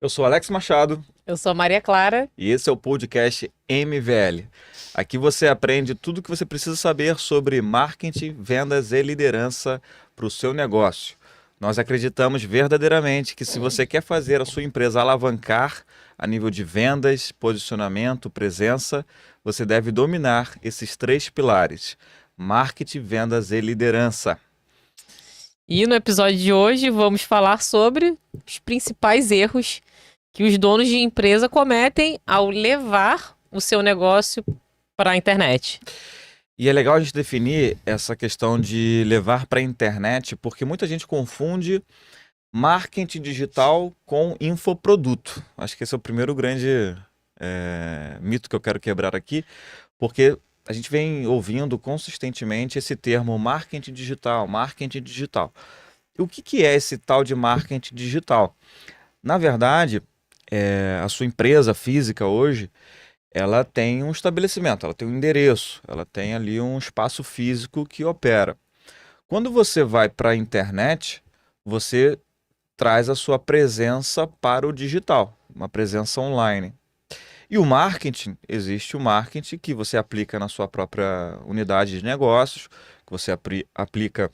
Eu sou Alex Machado Eu sou a Maria Clara. e esse é o podcast MVL. Aqui você aprende tudo o que você precisa saber sobre marketing, vendas e liderança para o seu negócio. Nós acreditamos verdadeiramente que se você quer fazer a sua empresa alavancar a nível de vendas, posicionamento, presença, você deve dominar esses três pilares: marketing, vendas e liderança. E no episódio de hoje vamos falar sobre os principais erros que os donos de empresa cometem ao levar o seu negócio para a internet. E é legal a gente definir essa questão de levar para a internet, porque muita gente confunde marketing digital com infoproduto. Acho que esse é o primeiro grande mito que eu quero quebrar aqui, porque a gente vem ouvindo consistentemente esse termo marketing digital, marketing digital. E o que é esse tal de marketing digital? Na verdade, a sua empresa física hoje, ela tem um estabelecimento, ela tem um endereço, ela tem ali um espaço físico que opera. Quando você vai para a internet, você traz a sua presença para o digital, uma presença online. E o marketing, existe o marketing que você aplica na sua própria unidade de negócios, que você aplica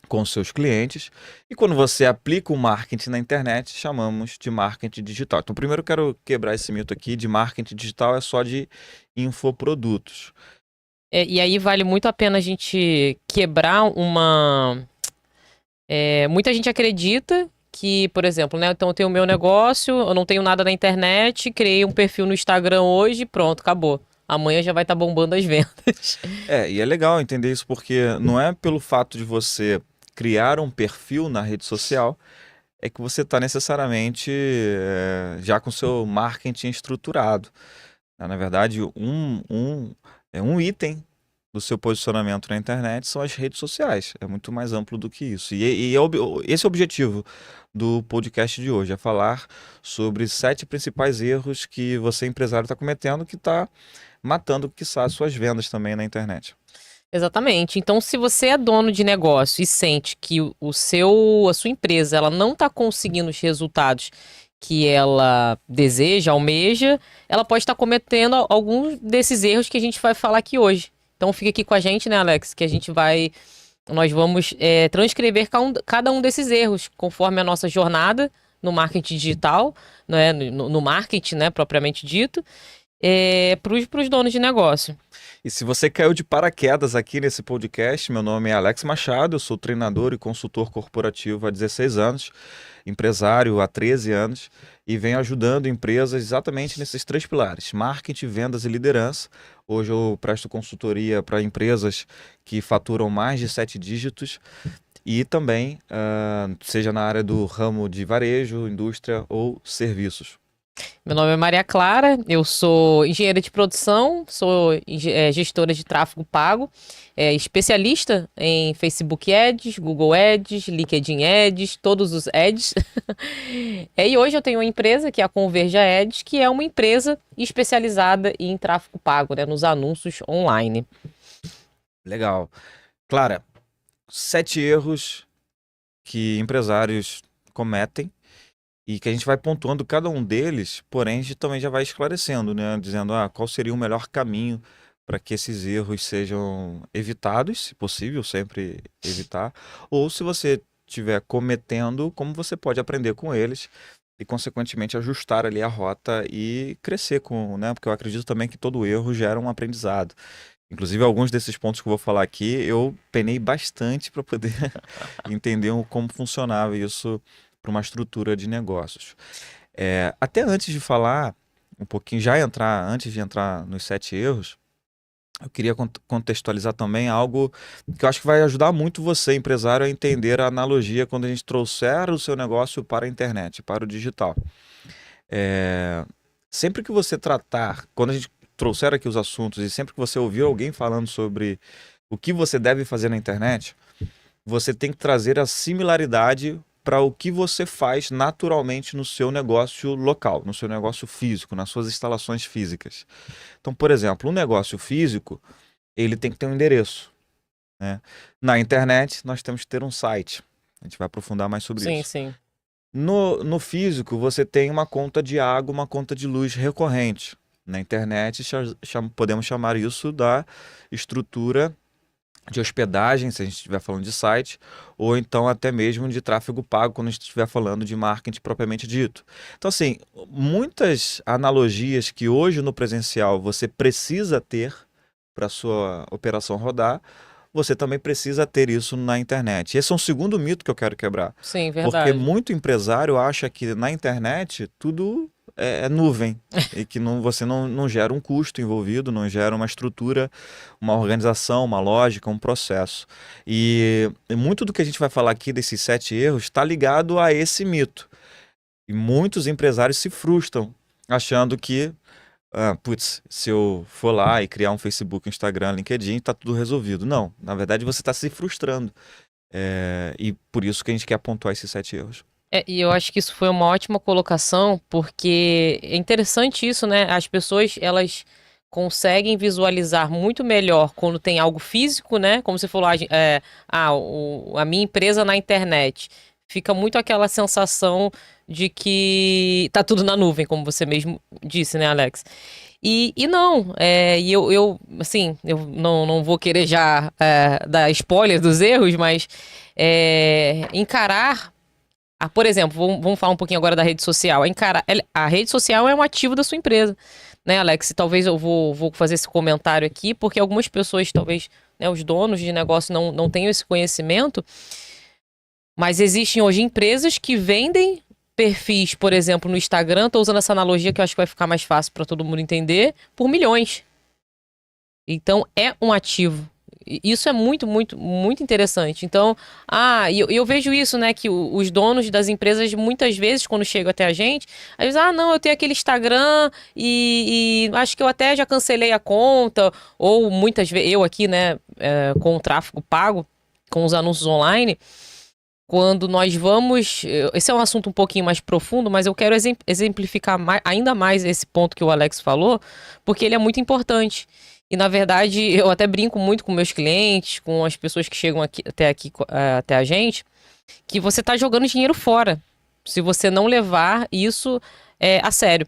com seus clientes. E quando você aplica o marketing na internet, chamamos de marketing digital. Então, primeiro eu quero quebrar esse mito aqui de marketing digital é só de infoprodutos. E aí vale muito a pena a gente quebrar uma. Muita gente acredita que, por exemplo, né? Então eu tenho o meu negócio, eu não tenho nada na internet, criei um perfil no Instagram hoje, pronto, acabou. Amanhã já vai estar bombando as vendas. E é legal entender isso porque não é pelo fato de você criar um perfil na rede social é que você está necessariamente já com seu marketing estruturado. Na verdade, um item do seu posicionamento na internet são as redes sociais. É muito mais amplo do que isso. Esse é o objetivo do podcast de hoje, é falar sobre 7 principais erros que você, empresário, está cometendo, que está matando, quiçá, suas vendas também na internet. Exatamente. Então, se você é dono de negócio e sente que a sua empresa, ela não está conseguindo os resultados que ela deseja, almeja, ela pode estar cometendo alguns desses erros que a gente vai falar aqui hoje. Então, fica aqui com a gente, né, Alex, que nós vamos transcrever cada um desses erros conforme a nossa jornada no marketing digital, né, no marketing, né, propriamente dito, para os donos de negócio. E se você caiu de paraquedas aqui nesse podcast, meu nome é Alex Machado, eu sou treinador e consultor corporativo há 16 anos, empresário há 13 anos e venho ajudando empresas exatamente nesses 3 pilares: marketing, vendas e liderança. Hoje eu presto consultoria para empresas que faturam mais de 7 dígitos e também, seja na área do ramo de varejo, indústria ou serviços. Meu nome é Maria Clara, eu sou engenheira de produção, sou gestora de tráfego pago, especialista em Facebook Ads, Google Ads, LinkedIn Ads, todos os ads. E hoje eu tenho uma empresa que é a Converja Ads, que é uma empresa especializada em tráfego pago, né, nos anúncios online. Legal. Clara, 7 erros que empresários cometem e que a gente vai pontuando cada um deles, porém a gente também já vai esclarecendo, né? Dizendo qual seria o melhor caminho para que esses erros sejam evitados, se possível, sempre evitar, ou se você estiver cometendo, como você pode aprender com eles e, consequentemente, ajustar ali a rota e crescer com, né? Porque eu acredito também que todo erro gera um aprendizado. Inclusive, alguns desses pontos que eu vou falar aqui, eu penei bastante para poder entender como funcionava isso para uma estrutura de negócios. Até antes de falar um pouquinho, antes de entrar nos 7 erros, eu queria contextualizar também algo que eu acho que vai ajudar muito você, empresário, a entender a analogia quando a gente trouxer o seu negócio para a internet, para o digital. É, Sempre que você tratar, quando a gente trouxer aqui os assuntos e sempre que você ouvir alguém falando sobre o que você deve fazer na internet, você tem que trazer a similaridade para o que você faz naturalmente no seu negócio local, no seu negócio físico, nas suas instalações físicas. Então, por exemplo, um negócio físico, ele tem que ter um endereço, né? Na internet, nós temos que ter um site. A gente vai aprofundar mais sobre Sim, isso. sim. No físico, você tem uma conta de água, uma conta de luz recorrente. Na internet, podemos chamar isso da estrutura de hospedagem, se a gente estiver falando de site, ou então até mesmo de tráfego pago, quando a gente estiver falando de marketing propriamente dito. Então, assim, muitas analogias que hoje no presencial você precisa ter para sua operação rodar, você também precisa ter isso na internet. Esse é um segundo mito que eu quero quebrar. Sim, Porque verdade. muito empresário acha que na internet tudo é nuvem e que você não gera um custo envolvido, não gera uma estrutura, uma organização, uma lógica, um processo. E muito do que a gente vai falar aqui desses 7 erros está ligado a esse mito. E muitos empresários se frustram achando que putz, se eu for lá e criar um Facebook, Instagram, LinkedIn, tá tudo resolvido. Não, na verdade você está se frustrando. E por isso que a gente quer pontuar esses 7 erros. E eu acho que isso foi uma ótima colocação, porque é interessante isso, né? As pessoas, elas conseguem visualizar muito melhor quando tem algo físico, né? Como você falou, a minha empresa na internet. Fica muito aquela sensação de que tá tudo na nuvem, como você mesmo disse, né, Alex? E não, assim, eu não vou querer já dar spoiler dos erros, mas encarar por exemplo, vamos falar um pouquinho agora da rede social. A rede social é um ativo da sua empresa, né, Alex? E talvez eu vou fazer esse comentário aqui, porque algumas pessoas, talvez, né, os donos de negócio não tenham esse conhecimento, mas existem hoje empresas que vendem perfis, por exemplo, no Instagram, estou usando essa analogia que eu acho que vai ficar mais fácil para todo mundo entender, por milhões. Então, é um ativo. Isso é muito, muito, muito interessante. Então, eu vejo isso, né? Que os donos das empresas, muitas vezes, quando chegam até a gente, às vezes, não, eu tenho aquele Instagram e acho que eu até já cancelei a conta, ou muitas vezes, eu aqui, né, com o tráfego pago, com os anúncios online, quando nós vamos. Esse é um assunto um pouquinho mais profundo, mas eu quero exemplificar ainda mais esse ponto que o Alex falou, porque ele é muito importante. E, na verdade, eu até brinco muito com meus clientes, com as pessoas que chegam aqui até a gente, que você está jogando dinheiro fora, se você não levar isso a sério.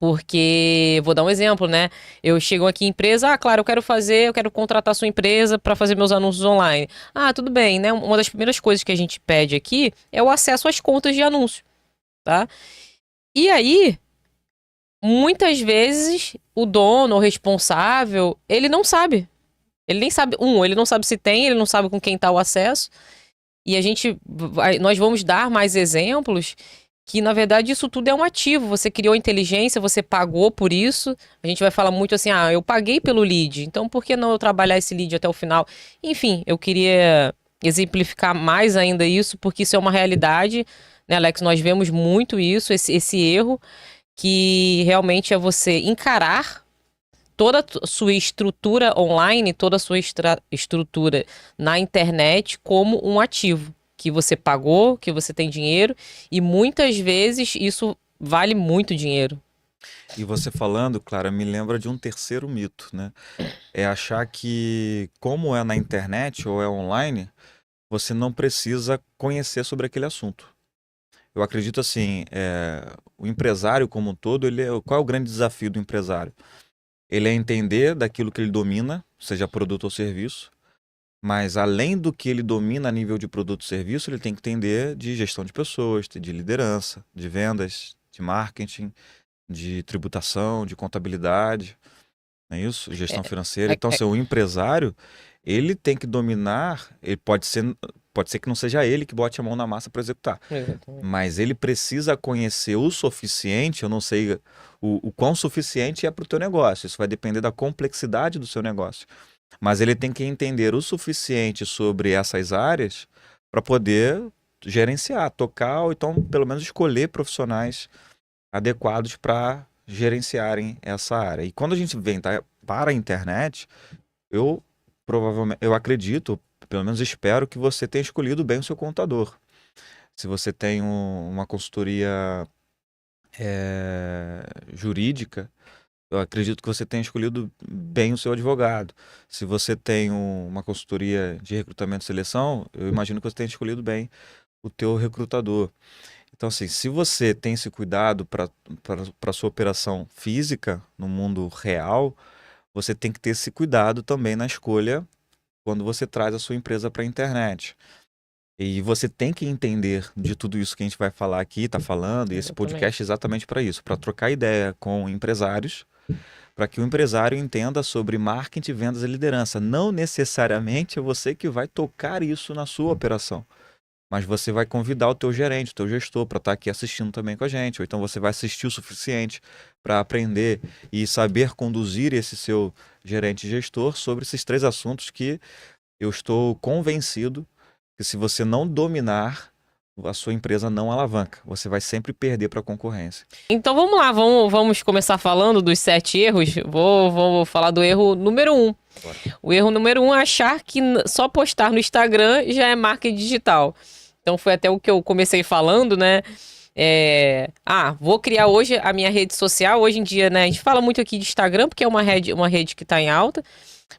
Porque, vou dar um exemplo, né? Eu chego aqui em empresa, claro, eu quero contratar sua empresa para fazer meus anúncios online. Tudo bem, né? Uma das primeiras coisas que a gente pede aqui é o acesso às contas de anúncio, tá? E aí, muitas vezes, o dono ou responsável, ele não sabe. Ele nem sabe, ele não sabe se tem, ele não sabe com quem tá o acesso. E nós vamos dar mais exemplos que, na verdade, isso tudo é um ativo. Você criou inteligência, você pagou por isso. A gente vai falar muito assim, eu paguei pelo lead, então por que não eu trabalhar esse lead até o final? Enfim, eu queria exemplificar mais ainda isso, porque isso é uma realidade, né, Alex? Nós vemos muito isso, esse erro, que realmente é você encarar toda a sua estrutura online, toda a sua estrutura na internet como um ativo que você pagou, que você tem dinheiro, e muitas vezes isso vale muito dinheiro. E você falando, Clara, me lembra de um terceiro mito, né? É achar que, como é na internet ou é online, você não precisa conhecer sobre aquele assunto. Eu acredito assim, o empresário como um todo, qual é o grande desafio do empresário? Ele é entender daquilo que ele domina, seja produto ou serviço, mas além do que ele domina a nível de produto e serviço, ele tem que entender de gestão de pessoas, de liderança, de vendas, de marketing, de tributação, de contabilidade, não é isso? Gestão financeira. É, Então, é, se o empresário, ele tem que dominar, ele pode ser que não seja ele que bote a mão na massa para executar, exatamente. mas ele precisa conhecer o suficiente, eu não sei o quão suficiente é para o teu negócio, isso vai depender da complexidade do seu negócio. Mas ele tem que entender o suficiente sobre essas áreas para poder gerenciar, tocar, ou então pelo menos escolher profissionais adequados para gerenciarem essa área. E quando a gente vem para a internet, eu acredito, pelo menos espero que você tenha escolhido bem o seu contador. Se você tem uma consultoria jurídica, eu acredito que você tenha escolhido bem o seu advogado. Se você tem uma consultoria de recrutamento e seleção, eu imagino que você tenha escolhido bem o teu recrutador. Então, assim, se você tem esse cuidado para a sua operação física no mundo real, você tem que ter esse cuidado também na escolha quando você traz a sua empresa para a internet. E você tem que entender de tudo isso que a gente vai falar aqui, está falando, e esse podcast é exatamente para isso, para trocar ideia com empresários, para que o empresário entenda sobre marketing, vendas e liderança. Não necessariamente é você que vai tocar isso na sua operação, mas você vai convidar o teu gerente, o teu gestor para estar aqui assistindo também com a gente, ou então você vai assistir o suficiente para aprender e saber conduzir esse seu gerente e gestor sobre esses 3 assuntos que eu estou convencido que se você não dominar, a sua empresa não alavanca. Você vai sempre perder para a concorrência. Então vamos lá, vamos começar falando dos 7 erros. Vou falar do erro número 1. Bora. O erro número 1 é achar que só postar no Instagram já é marketing digital. Então foi até o que eu comecei falando, né? Vou criar hoje a minha rede social. Hoje em dia, né, a gente fala muito aqui de Instagram, porque é uma rede que está em alta.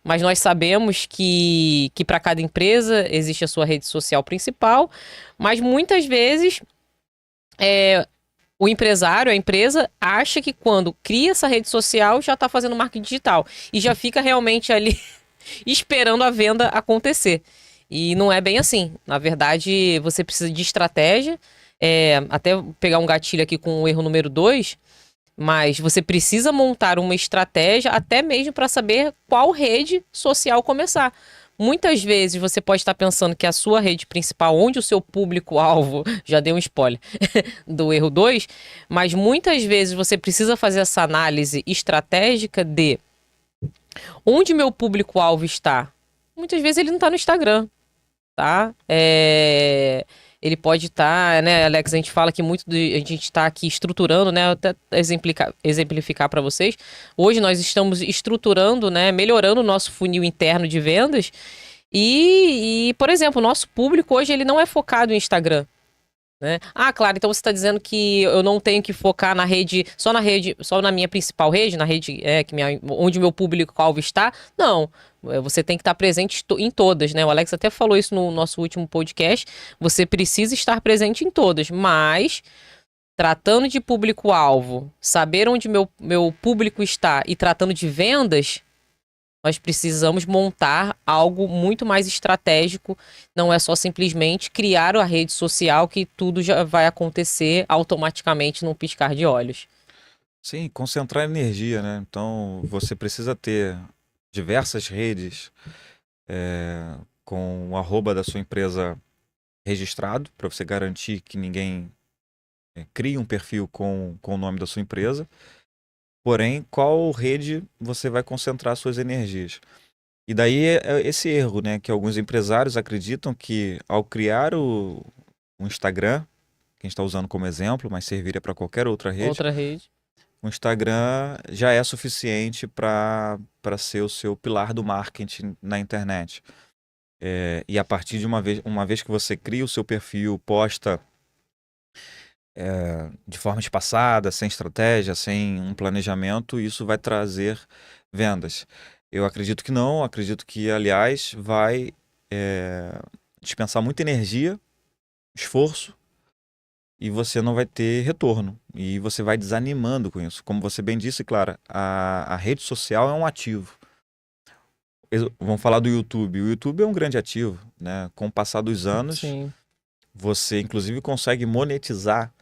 Mas nós sabemos que para cada empresa existe a sua rede social principal. Mas muitas vezes o empresário, a empresa, acha que quando cria essa rede social já está fazendo marketing digital. E já fica realmente ali esperando a venda acontecer. E não é bem assim. Na verdade, você precisa de estratégia. Até pegar um gatilho aqui com o erro número 2. Mas você precisa montar uma estratégia até mesmo para saber qual rede social começar. Muitas vezes você pode estar pensando que a sua rede principal, onde o seu público-alvo, já deu um spoiler do erro 2, mas muitas vezes você precisa fazer essa análise estratégica de onde meu público-alvo está. Muitas vezes ele não está no Instagram, tá? Ele pode estar, né, Alex, a gente fala que a gente está aqui estruturando, né, até exemplificar para vocês. Hoje nós estamos estruturando, né, melhorando o nosso funil interno de vendas e, por exemplo, o nosso público hoje ele não é focado em Instagram. Né? Claro, então você está dizendo que eu não tenho que focar só na minha principal rede, na rede onde o meu público-alvo está? Não, você tem que estar presente em todas, né? O Alex até falou isso no nosso último podcast, você precisa estar presente em todas, mas tratando de público-alvo, saber onde meu público está e tratando de vendas, nós precisamos montar algo muito mais estratégico. Não é só simplesmente criar a rede social que tudo já vai acontecer automaticamente num piscar de olhos. Sim, concentrar energia, né? Então, você precisa ter diversas redes com o arroba da sua empresa registrado, para você garantir que ninguém crie um perfil com o nome da sua empresa. Porém, qual rede você vai concentrar suas energias? E daí é esse erro, né? Que alguns empresários acreditam que ao criar o Instagram, que a gente está usando como exemplo, mas serviria para qualquer outra rede, o Instagram já é suficiente para ser o seu pilar do marketing na internet. E a partir de uma vez que você cria o seu perfil, posta de forma espaçada, sem estratégia, sem um planejamento, isso vai trazer vendas. Eu acredito que não, acredito que, aliás, vai dispensar muita energia, esforço, e você não vai ter retorno. E você vai desanimando com isso. Como você bem disse, Clara, a rede social é um ativo. Vamos falar do YouTube. O YouTube é um grande ativo, né? Com o passar dos anos, Sim. Você inclusive consegue monetizar.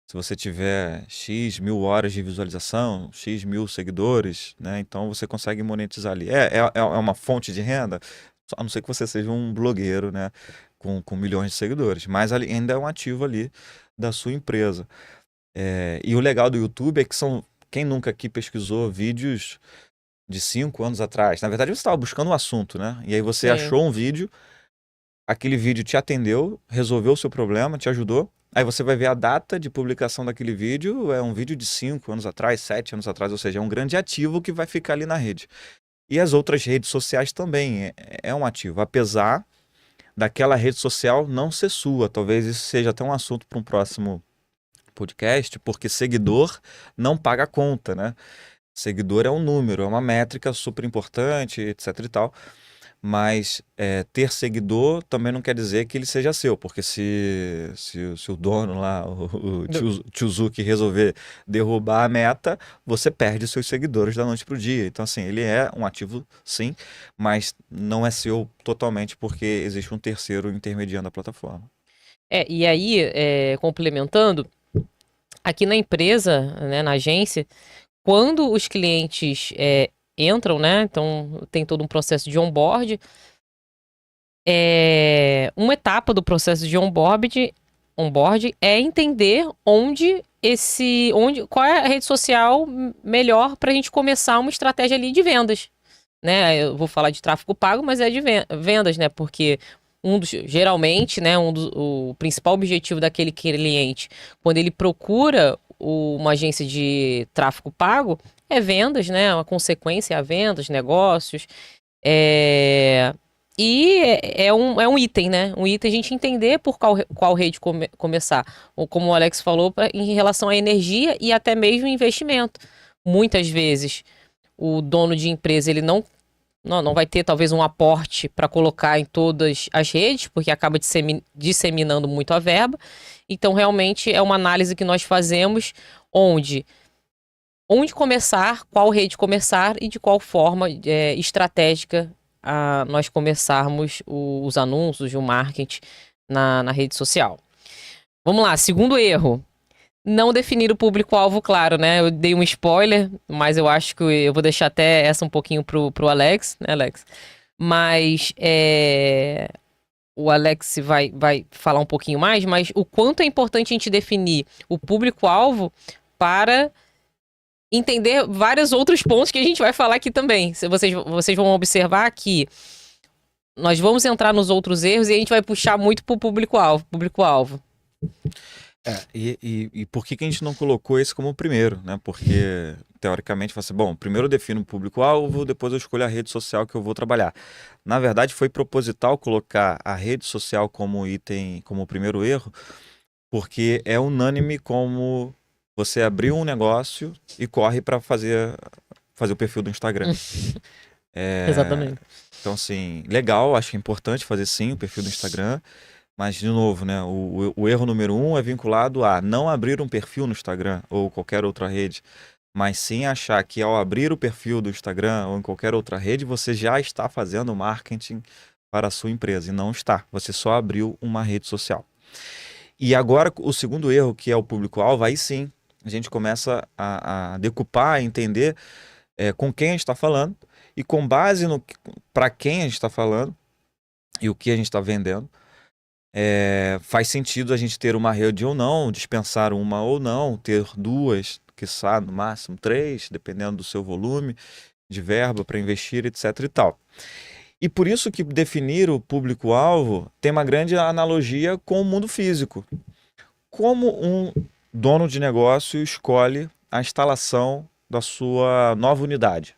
Se você tiver X mil horas de visualização, X mil seguidores, né? Então você consegue monetizar ali. É uma fonte de renda, a não ser que você seja um blogueiro, né? Com milhões de seguidores. Mas ainda é um ativo ali da sua empresa. E o legal do YouTube é que quem nunca aqui pesquisou vídeos de 5 anos atrás? Na verdade, você estava buscando um assunto, né? E aí você achou um vídeo, aquele vídeo te atendeu, resolveu o seu problema, te ajudou. Aí você vai ver a data de publicação daquele vídeo, é um vídeo de 5 anos atrás, 7 anos atrás, ou seja, é um grande ativo que vai ficar ali na rede. E as outras redes sociais também é um ativo, apesar daquela rede social não ser sua. Talvez isso seja até um assunto para um próximo podcast, porque seguidor não paga a conta, né? Seguidor é um número, é uma métrica super importante, etc e tal. Mas ter seguidor também não quer dizer que ele seja seu, porque se o dono lá, o tio Zuki, resolver derrubar a meta, você perde os seus seguidores da noite para o dia. Então, assim, ele é um ativo, sim, mas não é seu totalmente porque existe um terceiro intermediando a plataforma. E aí, complementando, aqui na empresa, né, na agência, quando os clientes entram, né, então tem todo um processo de onboard, uma etapa do processo de onboard é entender qual é a rede social melhor para a gente começar uma estratégia ali de vendas, né? Eu vou falar de tráfego pago, mas é de vendas, né? Porque geralmente, né, o principal objetivo daquele cliente, quando ele procura uma agência de tráfego pago, é vendas, né? Uma consequência a vendas, negócios. E é um item, né? Um item a gente entender por qual rede começar. Ou como o Alex falou, em relação à energia e até mesmo investimento. Muitas vezes o dono de empresa ele não vai ter talvez um aporte para colocar em todas as redes, porque acaba disseminando muito a verba. Então, realmente, é uma análise que nós fazemos onde começar, qual rede começar e de qual forma estratégica a nós começarmos os anúncios e o marketing na rede social. Vamos lá, segundo erro. Não definir o público-alvo claro, né? Eu dei um spoiler, mas eu acho que eu vou deixar até essa um pouquinho pro Alex, né, Alex? Mas o Alex vai falar um pouquinho mais, mas o quanto é importante a gente definir o público-alvo para entender vários outros pontos que a gente vai falar aqui também. Vocês vão observar que nós vamos entrar nos outros erros e a gente vai puxar muito pro público-alvo. E por que a gente não colocou esse como o primeiro, né? Porque, teoricamente, você, bom, primeiro eu defino o público-alvo, depois eu escolho a rede social que eu vou trabalhar. Na verdade, foi proposital colocar a rede social como item, como o primeiro erro, porque é unânime como você abrir um negócio e corre para fazer o perfil do Instagram. Exatamente. Então, assim, legal, acho que é importante fazer sim o perfil do Instagram. Mas, de novo, né, o erro número 1 é vinculado a não abrir um perfil no Instagram ou qualquer outra rede, mas sim achar que ao abrir o perfil do Instagram ou em qualquer outra rede, você já está fazendo marketing para a sua empresa. E não está. Você só abriu uma rede social. E agora, o segundo erro, que é o público-alvo, aí sim, a gente começa a decupar, a entender com quem a gente está falando e com base no para quem a gente está falando e o que a gente está vendendo. Faz sentido a gente ter uma rede ou não, dispensar uma ou não, ter duas, quiçá no máximo 3, dependendo do seu volume de verba para investir, etc e tal. E por isso que definir o público-alvo tem uma grande analogia com o mundo físico. Como um dono de negócio escolhe a instalação da sua nova unidade?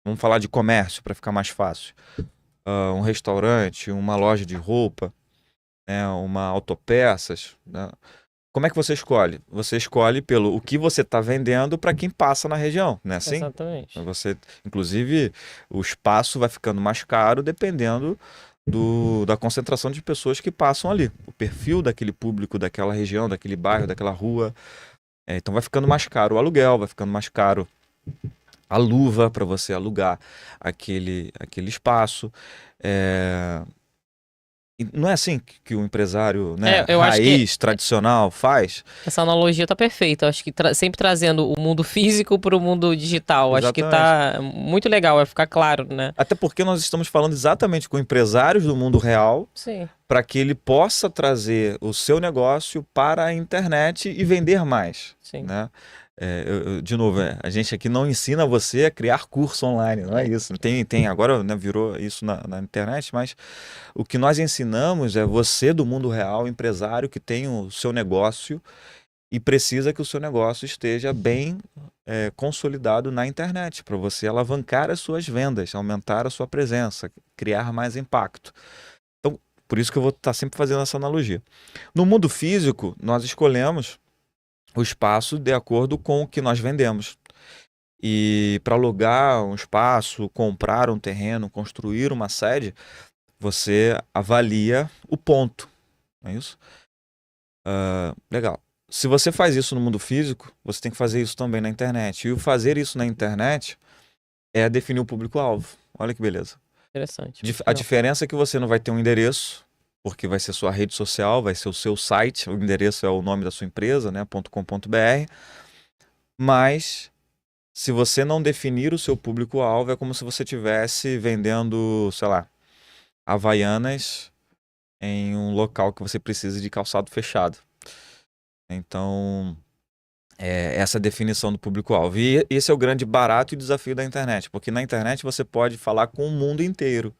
Vamos falar de comércio para ficar mais fácil. Um restaurante, uma loja de roupa, uma autopeças, né? Como é que você escolhe? Você escolhe pelo o que você está vendendo para quem passa na região, não é assim? Exatamente. Inclusive, o espaço vai ficando mais caro dependendo da concentração de pessoas que passam ali. O perfil daquele público, daquela região, daquele bairro, daquela rua. Então vai ficando mais caro o aluguel, vai ficando mais caro a luva para você alugar aquele espaço. Não é assim que o empresário, né, eu acho raiz, tradicional faz? Essa analogia tá perfeita. Acho que sempre trazendo o mundo físico para o mundo digital. Acho que tá muito legal, vai ficar claro, né? Até porque nós estamos falando exatamente com empresários do mundo real, para que ele possa trazer o seu negócio para a internet e vender mais. Sim. Né? De novo, a gente aqui não ensina você a criar curso online, não é isso. Tem agora, né, virou isso na internet, mas o que nós ensinamos é você do mundo real, empresário que tem o seu negócio e precisa que o seu negócio esteja bem consolidado na internet, para você alavancar as suas vendas, aumentar a sua presença, criar mais impacto. Então, por isso que eu vou estar sempre fazendo essa analogia. No mundo físico, nós escolhemos o espaço de acordo com o que nós vendemos. E para alugar um espaço, comprar um terreno, construir uma sede, você avalia o ponto, não é isso? Legal. Se você faz isso no mundo físico, você tem que fazer isso também na internet. E o fazer isso na internet é definir o público-alvo. Olha que beleza. Interessante. A diferença é que você não vai ter um endereço, porque vai ser sua rede social, vai ser o seu site, o endereço é o nome da sua empresa, né, .com.br, mas se você não definir o seu público-alvo, é como se você estivesse vendendo, sei lá, Havaianas em um local que você precisa de calçado fechado. Então, essa definição do público-alvo. E esse é o grande barato e desafio da internet, porque na internet você pode falar com o mundo inteiro,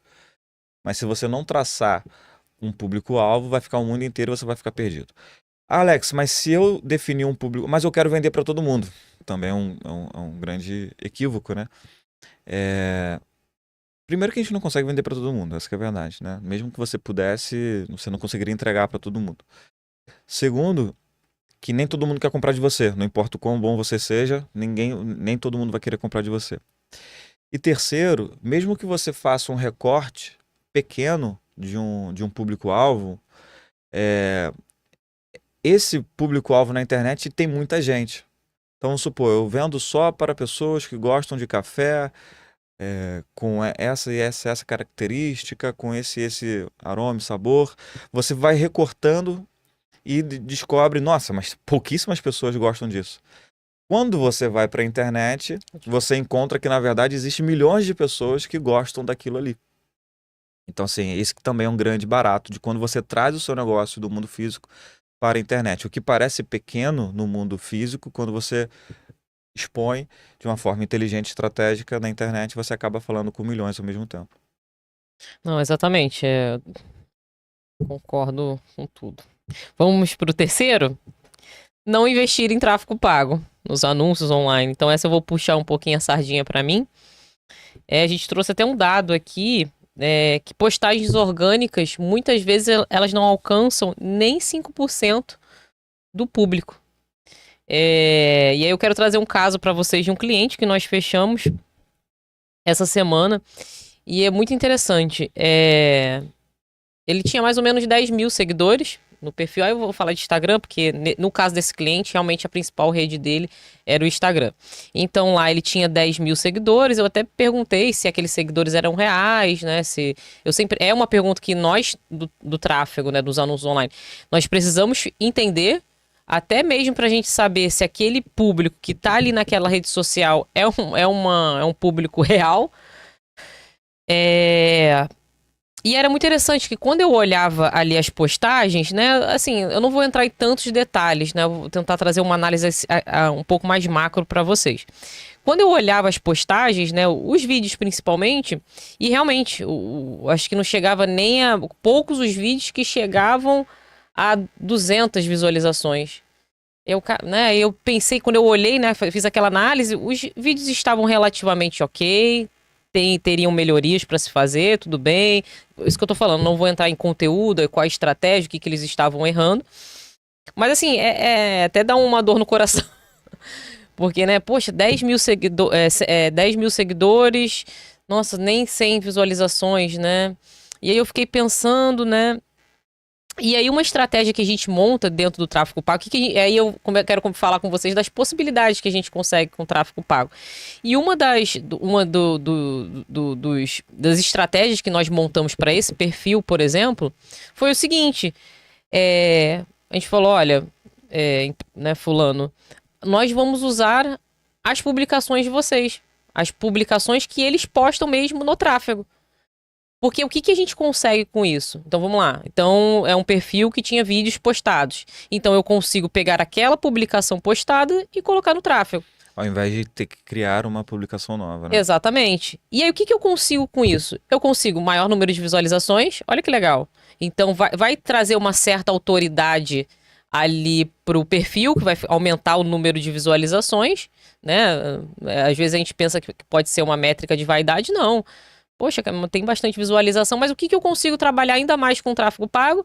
mas se você não traçar um público-alvo, vai ficar o mundo inteiro e você vai ficar perdido. Alex, mas se eu definir um público... Mas eu quero vender para todo mundo. Também é um grande equívoco, né? Primeiro que a gente não consegue vender para todo mundo, essa que é a verdade, né? Mesmo que você pudesse, você não conseguiria entregar para todo mundo. Segundo, que nem todo mundo quer comprar de você. Não importa o quão bom você seja, nem todo mundo vai querer comprar de você. E terceiro, mesmo que você faça um recorte pequeno de um público-alvo, esse público-alvo na internet tem muita gente. Então, vamos supor, eu vendo só para pessoas que gostam de café, com essa e essa característica, com esse aroma e sabor. Você vai recortando e descobre, nossa, mas pouquíssimas pessoas gostam disso. Quando você vai para a internet, você encontra que, na verdade, existem milhões de pessoas que gostam daquilo ali. Então, assim, esse também é um grande barato de quando você traz o seu negócio do mundo físico para a internet. O que parece pequeno no mundo físico, quando você expõe de uma forma inteligente, estratégica na internet, você acaba falando com milhões ao mesmo tempo. Não, exatamente. Concordo com tudo. Vamos para o terceiro? Não investir em tráfego pago, nos anúncios online. Então essa eu vou puxar um pouquinho a sardinha para mim. A gente trouxe até um dado aqui, que postagens orgânicas, muitas vezes elas não alcançam nem 5% do público. E aí eu quero trazer um caso para vocês de um cliente que nós fechamos essa semana. E é muito interessante. Ele tinha mais ou menos 10 mil seguidores no perfil. Aí eu vou falar de Instagram, porque no caso desse cliente, realmente a principal rede dele era o Instagram. Então lá ele tinha 10 mil seguidores. Eu até perguntei se aqueles seguidores eram reais, né? É uma pergunta que nós, do tráfego, né, dos anúncios online, nós precisamos entender, até mesmo para a gente saber se aquele público que tá ali naquela rede social é um público real. E era muito interessante que quando eu olhava ali as postagens, né, assim, eu não vou entrar em tantos detalhes, né, eu vou tentar trazer uma análise um pouco mais macro para vocês. Quando eu olhava as postagens, né, os vídeos principalmente, e realmente, acho que não chegava nem a... Poucos os vídeos que chegavam a 200 visualizações. Eu pensei, quando eu olhei, né, fiz aquela análise, os vídeos estavam relativamente ok, teriam melhorias para se fazer, tudo bem. Isso que eu tô falando, não vou entrar em conteúdo, qual a estratégia, o que eles estavam errando. Mas assim, até dá uma dor no coração. Porque, né, poxa, 10 mil seguidores, nossa, nem 100 visualizações, né? E aí eu fiquei pensando, né? E aí uma estratégia que a gente monta dentro do tráfego pago, aí eu quero falar com vocês das possibilidades que a gente consegue com o tráfego pago. E uma das estratégias que nós montamos para esse perfil, por exemplo, foi o seguinte, a gente falou, olha, né, fulano, nós vamos usar as publicações de vocês, as publicações que eles postam mesmo no tráfego. Porque o que a gente consegue com isso? Então vamos lá. Então é um perfil que tinha vídeos postados. Então eu consigo pegar aquela publicação postada e colocar no tráfego. Ao invés de ter que criar uma publicação nova, né? Exatamente. E aí o que eu consigo com isso? Eu consigo maior número de visualizações. Olha que legal. Então vai trazer uma certa autoridade ali pro perfil, que vai aumentar o número de visualizações, né? Às vezes a gente pensa que pode ser uma métrica de vaidade. Não. Poxa, tem bastante visualização, mas o que eu consigo trabalhar ainda mais com o tráfego pago?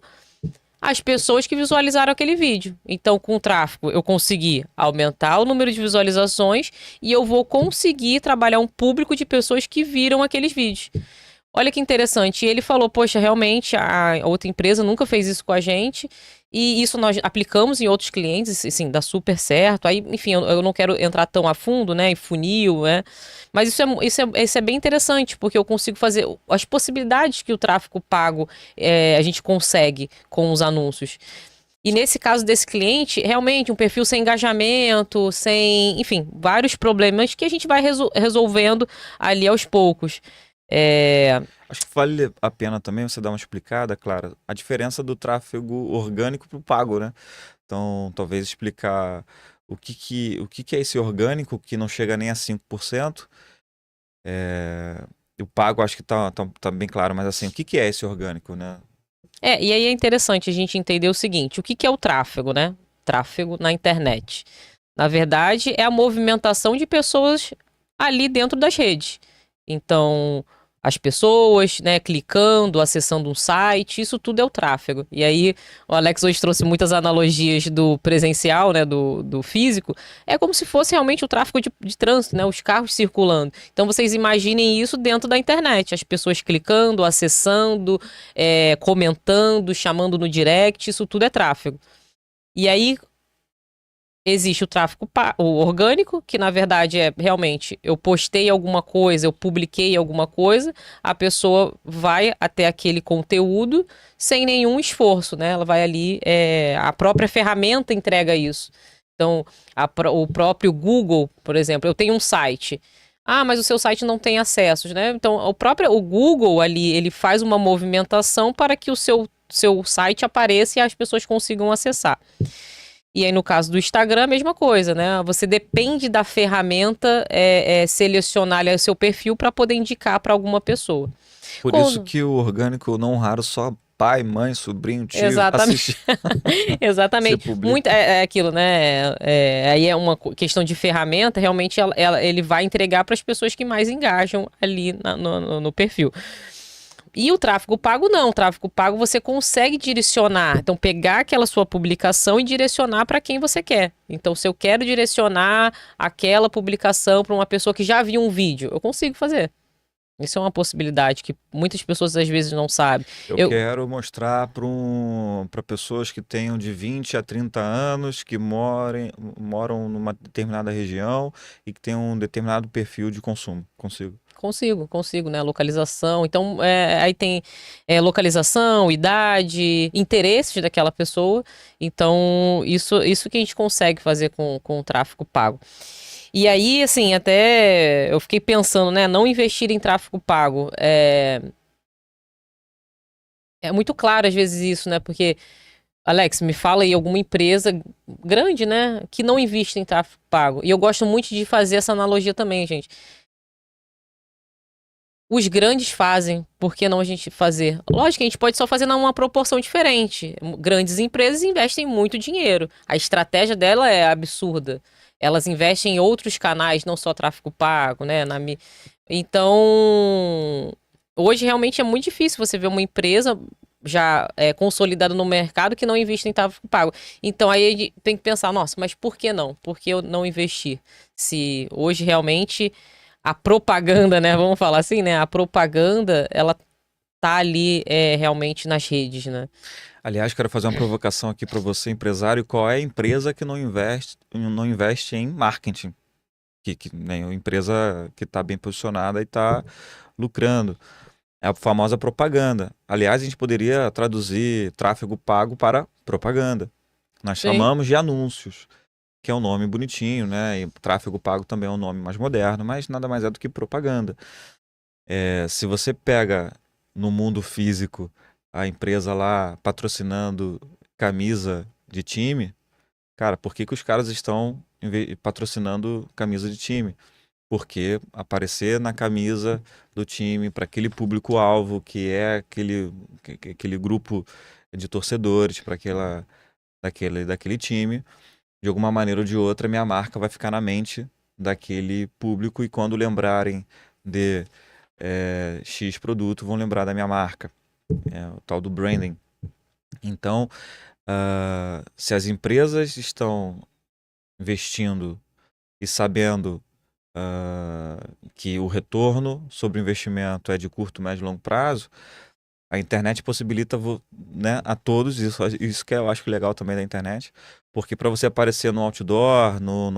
as pessoas que visualizaram aquele vídeo. Então, com o tráfego, eu consegui aumentar o número de visualizações e eu vou conseguir trabalhar um público de pessoas que viram aqueles vídeos. Olha que interessante. E ele falou, poxa, realmente a outra empresa nunca fez isso com a gente. E isso nós aplicamos em outros clientes, assim, dá super certo. Aí, enfim, eu não quero entrar tão a fundo, né, em funil, né? Mas isso é bem interessante, porque eu consigo fazer as possibilidades que o tráfego pago a gente consegue com os anúncios. E nesse caso desse cliente, realmente um perfil sem engajamento, sem, enfim, vários problemas que a gente vai resolvendo ali aos poucos. Acho que vale a pena também você dar uma explicada, Clara, a diferença do tráfego orgânico para o pago, né? Então, talvez explicar o que é esse orgânico que não chega nem a 5%. O pago acho que tá bem claro, mas assim, o que é esse orgânico, né? E aí é interessante a gente entender o seguinte: o que é o tráfego, né? Tráfego na internet. Na verdade, é a movimentação de pessoas ali dentro das redes. Então, as pessoas, né, clicando, acessando um site, isso tudo é o tráfego. E aí, o Alex hoje trouxe muitas analogias do presencial, né, do físico. É como se fosse realmente o tráfego de trânsito, né, os carros circulando. Então, vocês imaginem isso dentro da internet. As pessoas clicando, acessando, comentando, chamando no direct, isso tudo é tráfego. E aí, existe o tráfego o orgânico, que na verdade é realmente eu postei alguma coisa, eu publiquei alguma coisa, a pessoa vai até aquele conteúdo sem nenhum esforço, né? Ela vai ali, a própria ferramenta entrega isso. Então, o próprio Google, por exemplo, eu tenho um site. Ah, mas o seu site não tem acessos, né? Então, o Google ali, ele faz uma movimentação para que o seu site apareça e as pessoas consigam acessar. E aí, no caso do Instagram, a mesma coisa, né? Você depende da ferramenta selecionar ali o seu perfil para poder indicar para alguma pessoa. Por isso que o orgânico não raro só pai, mãe, sobrinho, tio Exatamente. assistir. Você Exatamente. publica. Muito, aquilo, né? Aí é uma questão de ferramenta, realmente ele vai entregar para as pessoas que mais engajam ali no perfil. E o tráfego pago não. O tráfego pago você consegue direcionar. Então, pegar aquela sua publicação e direcionar para quem você quer. Então, se eu quero direcionar aquela publicação para uma pessoa que já viu um vídeo, eu consigo fazer. Isso é uma possibilidade que muitas pessoas às vezes não sabem. Eu quero mostrar para pessoas que tenham de 20 a 30 anos, que moram numa determinada região e que tenham um determinado perfil de consumo. Consigo. Consigo, né? Localização. Então, aí tem localização, idade, interesses daquela pessoa. Então, isso que a gente consegue fazer com o tráfego pago. E aí, assim, até eu fiquei pensando, né? Não investir em tráfego pago. É muito claro, às vezes, isso, né? Porque, Alex, me fala aí alguma empresa grande, né? Que não investe em tráfego pago. E eu gosto muito de fazer essa analogia também, gente. Os grandes fazem, por que não a gente fazer? Lógico que a gente pode só fazer numa proporção diferente. Grandes empresas investem muito dinheiro. A estratégia dela é absurda. Elas investem em outros canais, não só tráfego pago, né? Então, hoje realmente é muito difícil você ver uma empresa já consolidada no mercado que não investe em tráfego pago. Então aí a gente tem que pensar, nossa, mas por que não? Por que eu não investir? Se hoje realmente a propaganda, né? Vamos falar assim, né? A propaganda, ela tá ali realmente nas redes, né? Aliás, quero fazer uma provocação aqui para você, empresário. Qual é a empresa que não investe em marketing? Né, uma empresa que está bem posicionada e está lucrando. É a famosa propaganda. Aliás, a gente poderia traduzir tráfego pago para propaganda. Nós Sim. chamamos de anúncios, que é um nome bonitinho, né? E tráfego pago também é um nome mais moderno, mas nada mais é do que propaganda. Se você pega no mundo físico a empresa lá patrocinando camisa de time, cara, por que os caras estão patrocinando camisa de time? Porque aparecer na camisa do time para aquele público-alvo que é aquele grupo de torcedores para daquele time, de alguma maneira ou de outra, minha marca vai ficar na mente daquele público e quando lembrarem de X produto, vão lembrar da minha marca. É o tal do branding. Então, se as empresas estão investindo e sabendo que o retorno sobre o investimento é de curto, médio e longo prazo, a internet possibilita, né, a todos, isso que eu acho legal também da internet, porque para você aparecer no outdoor, no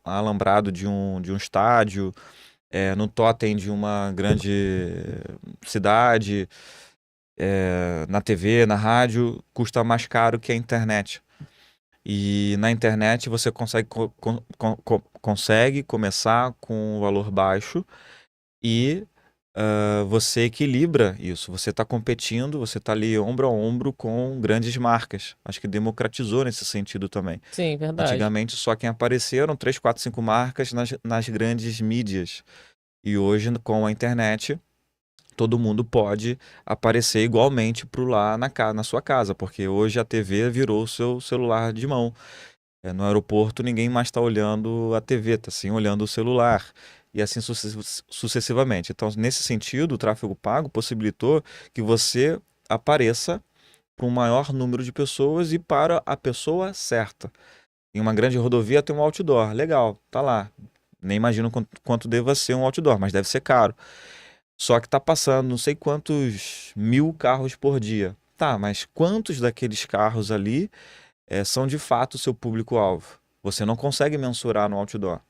alambrado de um estádio, no totem de uma grande cidade, na TV, na rádio, custa mais caro que a internet. E na internet você consegue começar com um valor baixo e você equilibra isso. Você está competindo, você está ali ombro a ombro com grandes marcas. Acho que democratizou nesse sentido também. Sim, verdade. Antigamente só quem apareceram, 3, 4, 5 marcas nas grandes mídias. E hoje, com a internet, todo mundo pode aparecer igualmente pro lá na sua casa, porque hoje a TV virou o seu celular de mão. No aeroporto, ninguém mais está olhando a TV, está sim olhando o celular. E assim sucessivamente. Então, nesse sentido, o tráfego pago possibilitou que você apareça para um maior número de pessoas e para a pessoa certa. Em uma grande rodovia tem um outdoor. Legal, tá lá. Nem imagino quanto deva ser um outdoor, mas deve ser caro. Só que está passando não sei quantos mil carros por dia. Tá, mas quantos daqueles carros ali são de fato o seu público-alvo? Você não consegue mensurar no outdoor.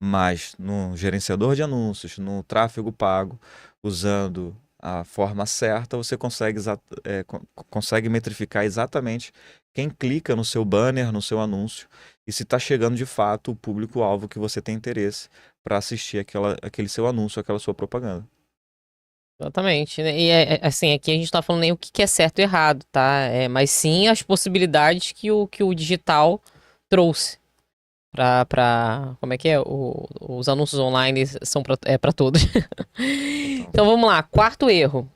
Mas no gerenciador de anúncios, no tráfego pago, usando a forma certa, você consegue metrificar exatamente quem clica no seu banner, no seu anúncio, e se está chegando de fato o público-alvo que você tem interesse para assistir aquele seu anúncio, aquela sua propaganda. Exatamente, né? E assim, aqui a gente tá falando nem o que é certo e errado, tá? Mas sim as possibilidades que o digital trouxe como é que é? Os anúncios online são para todos. Total. Então vamos lá, quarto erro.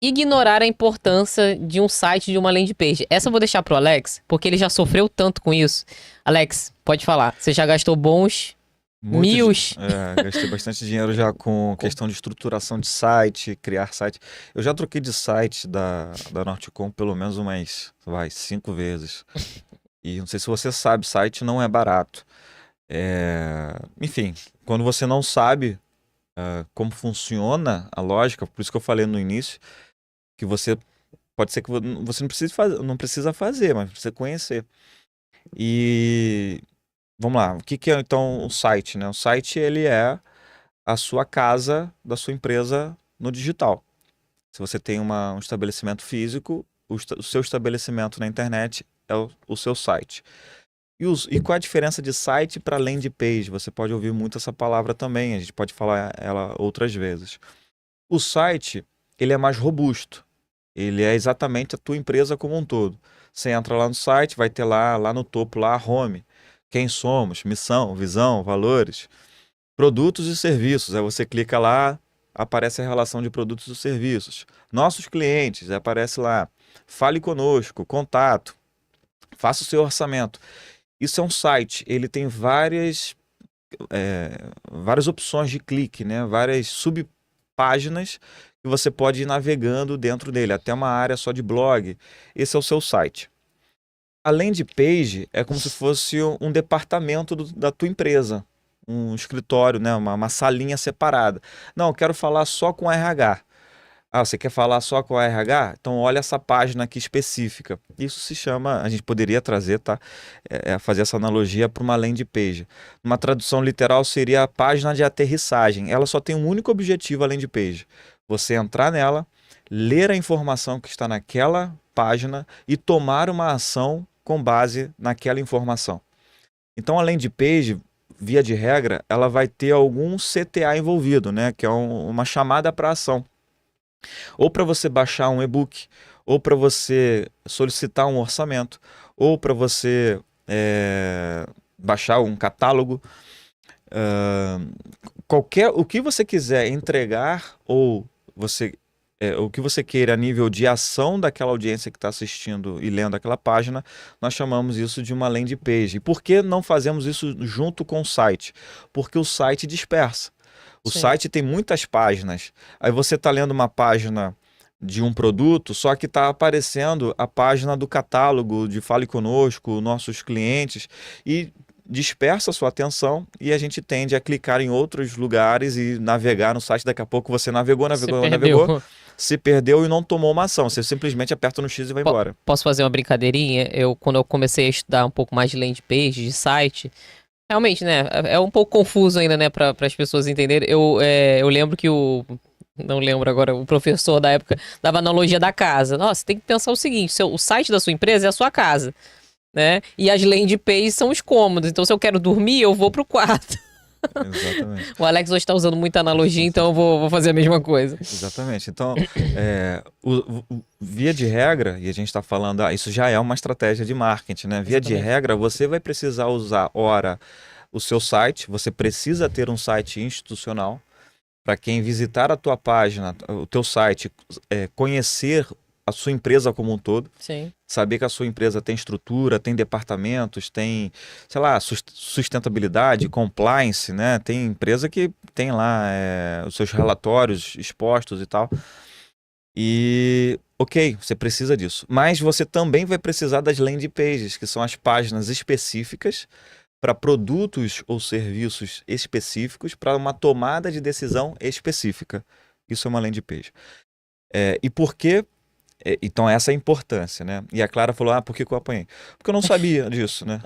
Ignorar a importância de um site, de uma landing page. Essa eu vou deixar pro Alex, porque ele já sofreu tanto com isso. Alex, pode falar. Você já gastou bons mios. Gastei bastante dinheiro já com questão de estruturação de site, criar site. Eu já troquei de site da Nortecom pelo menos umas, 5 vezes. E não sei se você sabe, site não é barato. Enfim, quando você não sabe como funciona a lógica, por isso que eu falei no início, que pode ser que você não precisa fazer, mas precisa conhecer. E vamos lá, o que é então o site, né? O site ele é a sua casa da sua empresa no digital. Se você tem um estabelecimento físico, o seu estabelecimento na internet é o seu site. E qual a diferença de site para landing page? Você pode ouvir muito essa palavra também, a gente pode falar ela outras vezes. O site, ele é mais robusto. Ele é exatamente a tua empresa como um todo. Você entra lá no site, vai ter lá no topo, lá, home. Quem somos, missão, visão, valores, produtos e serviços. Aí você clica lá, aparece a relação de produtos e serviços. Nossos clientes, aparece lá. Fale conosco, contato, faça o seu orçamento. Isso é um site, ele tem várias opções de clique, né? Várias subpáginas que você pode ir navegando dentro dele, até uma área só de blog. Esse é o seu site. A landing page é como se fosse um departamento da tua empresa, um escritório, né? Uma salinha separada. Não, eu quero falar só com RH. Ah, você quer falar só com a RH? Então olha essa página aqui específica. Isso se chama, a gente poderia trazer, tá? Fazer essa analogia para uma landing page. Uma tradução literal seria a página de aterrissagem. Ela só tem um único objetivo, a landing page. Você entrar nela, ler a informação que está naquela página e tomar uma ação com base naquela informação. Então a landing page, via de regra, ela vai ter algum CTA envolvido, né? Que é uma chamada para ação. Ou para você baixar um e-book, ou para você solicitar um orçamento, ou para você baixar um catálogo. O que você quiser entregar ou o que você queira a nível de ação daquela audiência que está assistindo e lendo aquela página, nós chamamos isso de uma landing page. E por que não fazemos isso junto com o site? Porque o site dispersa. O Sim. site tem muitas páginas. Aí você está lendo uma página de um produto, só que está aparecendo a página do catálogo de Fale Conosco, nossos clientes, e dispersa a sua atenção e a gente tende a clicar em outros lugares e navegar no site. Daqui a pouco você navegou, Você navegou, navegou, perdeu. se perdeu e não tomou uma ação. Você simplesmente aperta no X e vai embora. Posso fazer uma brincadeirinha? Quando eu comecei a estudar um pouco mais de landing page, de site, realmente, né? É um pouco confuso ainda, né, para as pessoas entenderem. Eu lembro que não lembro agora, o professor da época dava analogia da casa. Nossa, tem que pensar o seguinte: o site da sua empresa é a sua casa, né? E as landing pages são os cômodos. Então, se eu quero dormir, eu vou pro quarto. Exatamente. O Alex hoje está usando muita analogia, então eu vou fazer a mesma coisa. Exatamente. Então, via de regra, e a gente está falando, isso já é uma estratégia de marketing, né? Via de Exatamente. regra, você vai precisar usar, ora, o seu site, você precisa ter um site institucional para quem visitar a tua página, o teu site, conhecer a sua empresa como um todo. Sim. Saber que a sua empresa tem estrutura, tem departamentos, tem, sei lá, sustentabilidade, compliance, né? Tem empresa que tem lá os seus relatórios expostos e tal. E, ok, você precisa disso. Mas você também vai precisar das landing pages, que são as páginas específicas para produtos ou serviços específicos para uma tomada de decisão específica. Isso é uma landing page. E por que então, essa é a importância, né? E a Clara falou, por que eu apanhei? Porque eu não sabia disso, né?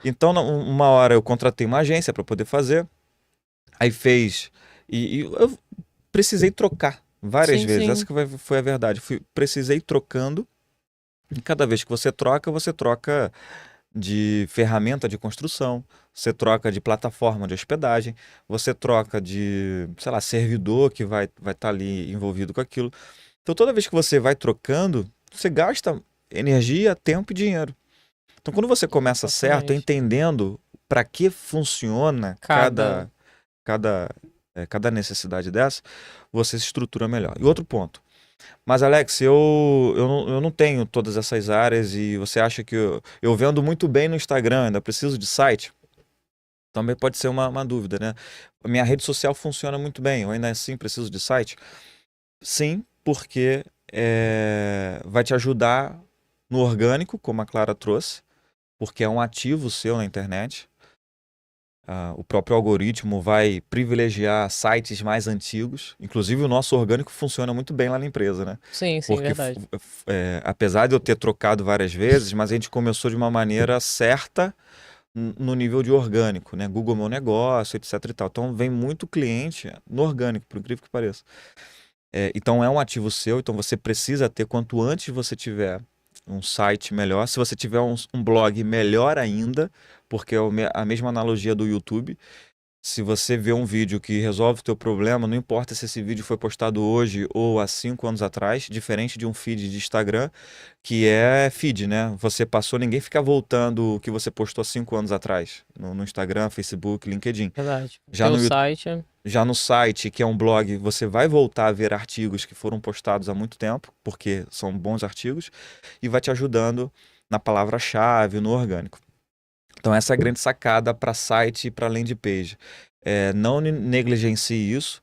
Então, uma hora eu contratei uma agência para poder fazer, aí fez, e eu precisei trocar várias Sim, vezes, sim. essa que foi a verdade. Precisei trocando, e cada vez que você troca de ferramenta de construção, você troca de plataforma de hospedagem, você troca de, sei lá, servidor que vai estar ali envolvido com aquilo. Então, toda vez que você vai trocando, você gasta energia, tempo e dinheiro. Então, quando você começa certo, Exatamente. entendendo para que funciona cada necessidade dessa, você se estrutura melhor. E outro ponto. Mas, Alex, eu não tenho todas essas áreas e você acha que eu vendo muito bem no Instagram, ainda preciso de site? Também pode ser uma dúvida, né? A minha rede social funciona muito bem, eu ainda assim preciso de site? Sim, porque vai te ajudar no orgânico, como a Clara trouxe, porque é um ativo seu na internet. O próprio algoritmo vai privilegiar sites mais antigos. Inclusive, o nosso orgânico funciona muito bem lá na empresa, né? Sim, sim, Porque, verdade. apesar de eu ter trocado várias vezes, mas a gente começou de uma maneira certa no nível de orgânico, né? Google Meu Negócio, etc e tal. Então, vem muito cliente no orgânico, por incrível que pareça. Então, é um ativo seu, então você precisa ter, quanto antes você tiver um site melhor. Se você tiver um blog, melhor ainda, porque é a mesma analogia do YouTube. Se você vê um vídeo que resolve o teu problema, não importa se esse vídeo foi postado hoje ou há 5 anos atrás, diferente de um feed de Instagram, que é feed, né? Você passou, ninguém fica voltando o que você postou há 5 anos atrás, no Instagram, Facebook, LinkedIn. Verdade. Já Tem o no, site. já no site, que é um blog, você vai voltar a ver artigos que foram postados há muito tempo, porque são bons artigos, e vai te ajudando na palavra-chave, no orgânico. Então, essa é a grande sacada para site e para landing page. Não negligencie isso,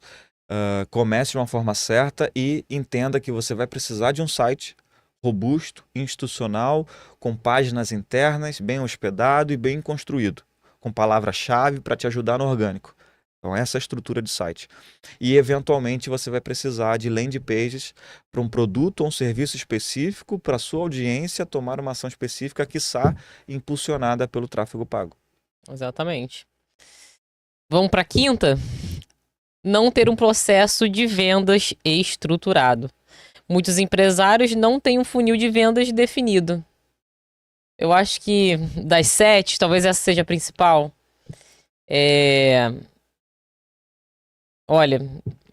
comece de uma forma certa e entenda que você vai precisar de um site robusto, institucional, com páginas internas, bem hospedado e bem construído, com palavra-chave para te ajudar no orgânico. Então, essa é a estrutura de site. E, eventualmente, você vai precisar de landing pages para um produto ou um serviço específico, para a sua audiência tomar uma ação específica, quiçá impulsionada pelo tráfego pago. Exatamente. Vamos para a quinta? Não ter um processo de vendas estruturado. Muitos empresários não têm um funil de vendas definido. Eu acho que das 7, talvez essa seja a principal. Olha,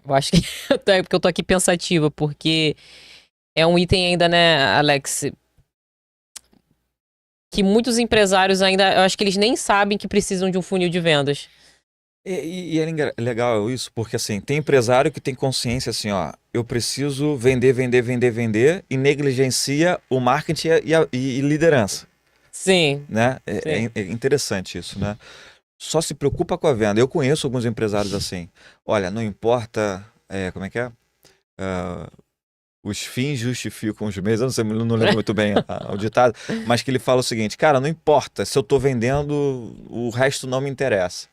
eu acho que é porque eu tô aqui pensativa, porque é um item ainda, né, Alex, que muitos empresários ainda, eu acho que eles nem sabem que precisam de um funil de vendas. E é legal isso, porque assim, tem empresário que tem consciência assim, ó, eu preciso vender, vender, vender, vender, e negligencia o marketing e liderança, Sim, né? sim. É interessante isso, né? Só se preocupa com a venda. Eu conheço alguns empresários assim. Olha, não importa, como é que é? os fins justificam os meios, eu não sei, não lembro muito bem o ditado, mas que ele fala o seguinte, cara, não importa, se eu tô vendendo, o resto não me interessa.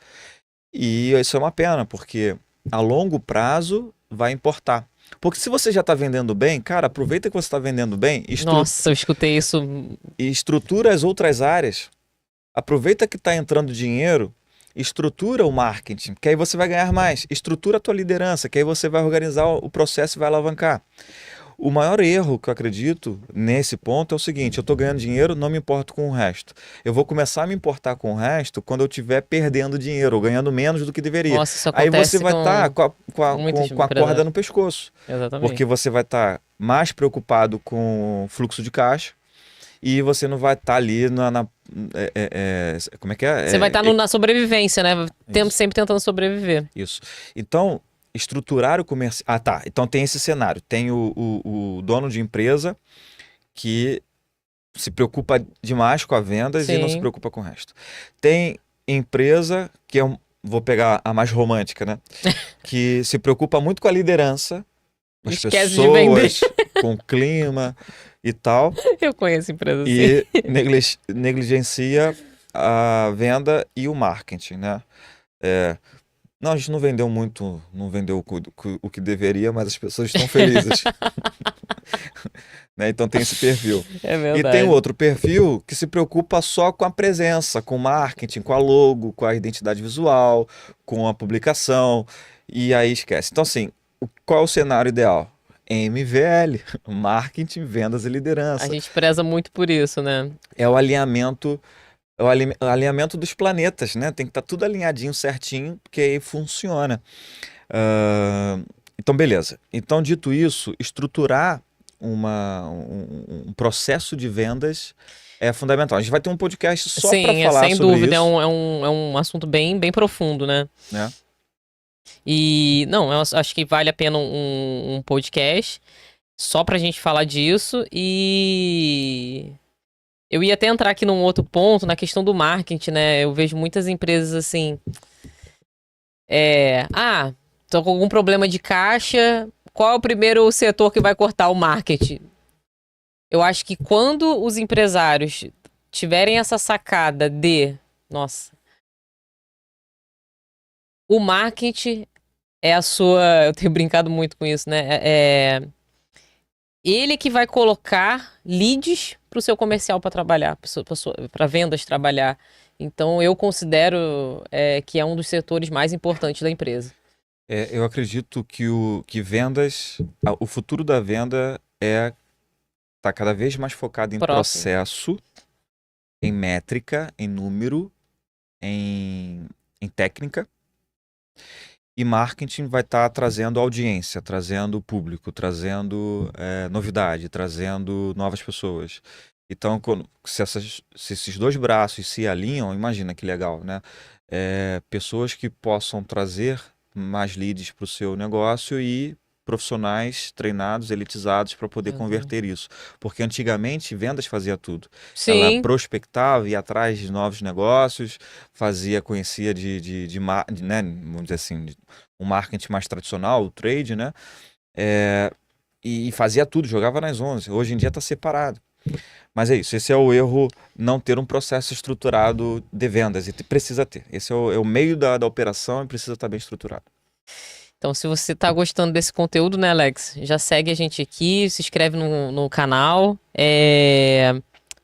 E isso é uma pena, porque a longo prazo vai importar. Porque se você já está vendendo bem, cara, aproveita que você está vendendo bem Nossa, eu escutei isso. e estrutura as outras áreas. Aproveita que está entrando dinheiro, estrutura o marketing, que aí você vai ganhar mais. Estrutura a tua liderança, que aí você vai organizar o processo e vai alavancar. O maior erro que eu acredito nesse ponto é o seguinte: eu estou ganhando dinheiro, não me importo com o resto. Eu vou começar a me importar com o resto quando eu estiver perdendo dinheiro ou ganhando menos do que deveria. Nossa, isso Aí você acontece vai estar muitas com a corda empresas. no pescoço. Exatamente. Porque você vai estar mais preocupado com o fluxo de caixa e você não vai estar ali como é que é? Você vai estar na sobrevivência, né? Isso. Sempre tentando sobreviver. Isso. Então, estruturar o comércio. Ah, tá. Então tem esse cenário. Tem o dono de empresa que se preocupa demais com as vendas e não se Sim. preocupa com o resto. Tem empresa que vou pegar a mais romântica, né? Que se preocupa muito com a liderança, com as Esquece de vender. pessoas, com o clima e tal, Eu conheço empresa assim. e negligencia a venda e o marketing, né? Não, a gente não vendeu muito, não vendeu o que deveria, mas as pessoas estão felizes. Né? Então tem esse perfil. É E verdade. tem o outro perfil que se preocupa só com a presença, com o marketing, com a logo, com a identidade visual, com a publicação, e aí esquece. Então, assim, qual é o cenário ideal? MVL, marketing, vendas e A liderança. gente preza muito por isso, né? É o alinhamento dos planetas, né? Tem que estar tudo alinhadinho certinho, porque aí funciona. Então, beleza. Então, dito isso, estruturar um processo de vendas é fundamental. A gente vai ter um podcast só para Sim, falar sem sobre dúvida. isso. É um assunto bem, bem profundo, né? Né? E, não, eu acho que vale a pena um podcast só pra gente falar disso. E eu ia até entrar aqui num outro ponto, na questão do marketing, né? Eu vejo muitas empresas assim. Tô com algum problema de caixa. Qual é o primeiro setor que vai cortar o marketing? Eu acho que quando os empresários tiverem essa sacada de, nossa, o marketing é a sua. Eu tenho brincado muito com isso, né? Ele que vai colocar leads para o seu comercial para trabalhar, para vendas trabalhar. Então eu considero que é um dos setores mais importantes da empresa. Eu acredito que vendas, o futuro da venda tá cada vez mais focado em processo, em métrica, em número, em técnica. E marketing vai estar trazendo audiência, trazendo público, trazendo novidade, trazendo novas pessoas. Então, se esses dois braços se alinham, imagina que legal, né? Pessoas que possam trazer mais leads para o seu negócio e profissionais treinados, elitizados para poder converter isso. Porque antigamente vendas fazia tudo. Sim. Ela prospectava, ia atrás de novos negócios, conhecia né, vamos dizer assim, um marketing mais tradicional, o trade, né? E fazia tudo, jogava nas 11. Hoje em dia está separado. Mas é isso, esse é o erro, não ter um processo estruturado de vendas, e precisa ter. Esse é o meio da operação e precisa estar bem estruturado. Então, se você tá gostando desse conteúdo, né, Alex? Já segue a gente aqui, se inscreve no canal.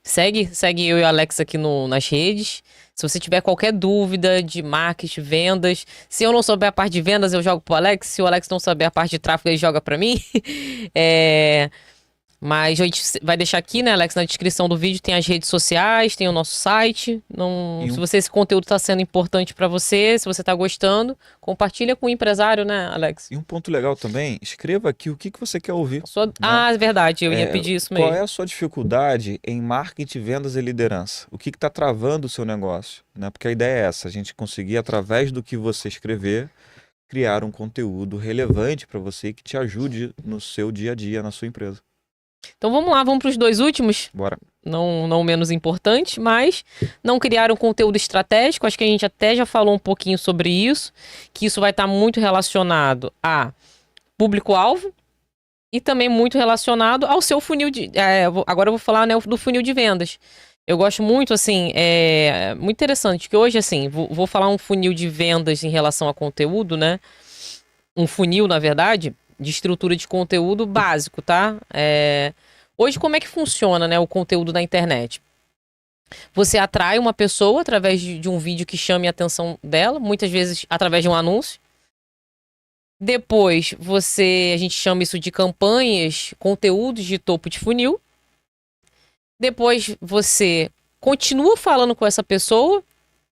Segue eu e o Alex aqui nas redes. Se você tiver qualquer dúvida de marketing, vendas. Se eu não souber a parte de vendas, eu jogo pro Alex. Se o Alex não souber a parte de tráfego, ele joga pra mim. Mas a gente vai deixar aqui, né, Alex, na descrição do vídeo tem as redes sociais, tem o nosso site. Se esse conteúdo está sendo importante para você, se você está gostando, compartilha com o empresário, né, Alex? E um ponto legal também, escreva aqui o que você quer ouvir. Né? Verdade, eu ia pedir isso mesmo. Qual é a sua dificuldade em marketing, vendas e liderança? O que está travando o seu negócio? Né? Porque a ideia é essa, a gente conseguir, através do que você escrever, criar um conteúdo relevante para você que te ajude no seu dia a dia, na sua empresa. Então vamos lá, vamos para os dois últimos. Bora. Não menos importante, mas não criar um conteúdo estratégico. Acho que a gente até já falou um pouquinho sobre isso, que isso vai estar muito relacionado a público-alvo, E também muito relacionado ao seu funil de... agora eu vou falar, né, do funil de vendas. Eu gosto muito, assim, muito interessante, que hoje, assim, vou falar um funil de vendas em relação a conteúdo, né? Um funil, na verdade, de estrutura de conteúdo básico, tá? Hoje, como é que funciona, né, o conteúdo na internet? Você atrai uma pessoa através de um vídeo que chame a atenção dela, muitas vezes através de um anúncio. Depois, a gente chama isso de campanhas, conteúdos de topo de funil. Depois, você continua falando com essa pessoa,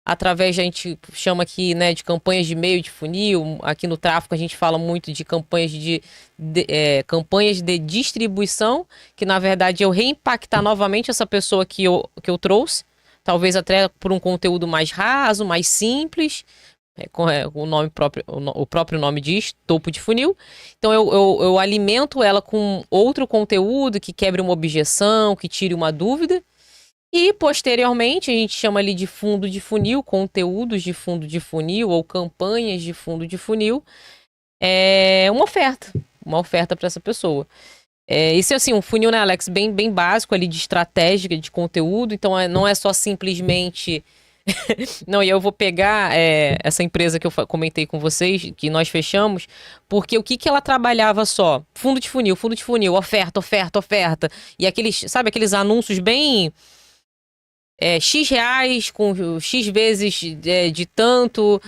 através, a gente chama aqui, né, de campanhas de meio de funil. Aqui no tráfego a gente fala muito de campanhas campanhas de distribuição, que na verdade eu reimpactar novamente essa pessoa que eu trouxe, talvez até por um conteúdo mais raso, mais simples. O nome próprio, o próprio nome diz, topo de funil. Então eu alimento ela com outro conteúdo que quebre uma objeção, que tire uma dúvida. E posteriormente a gente chama ali de fundo de funil, conteúdos de fundo de funil ou campanhas de fundo de funil. É uma oferta para essa pessoa. Isso é assim, um funil, né, Alex, bem, bem básico ali de estratégia de conteúdo. Então não é só simplesmente não, e eu vou pegar essa empresa que eu comentei com vocês, que nós fechamos, porque o que ela trabalhava só? Fundo de funil, oferta, oferta, oferta. E aqueles, sabe, aqueles anúncios bem X reais com X vezes de tanto.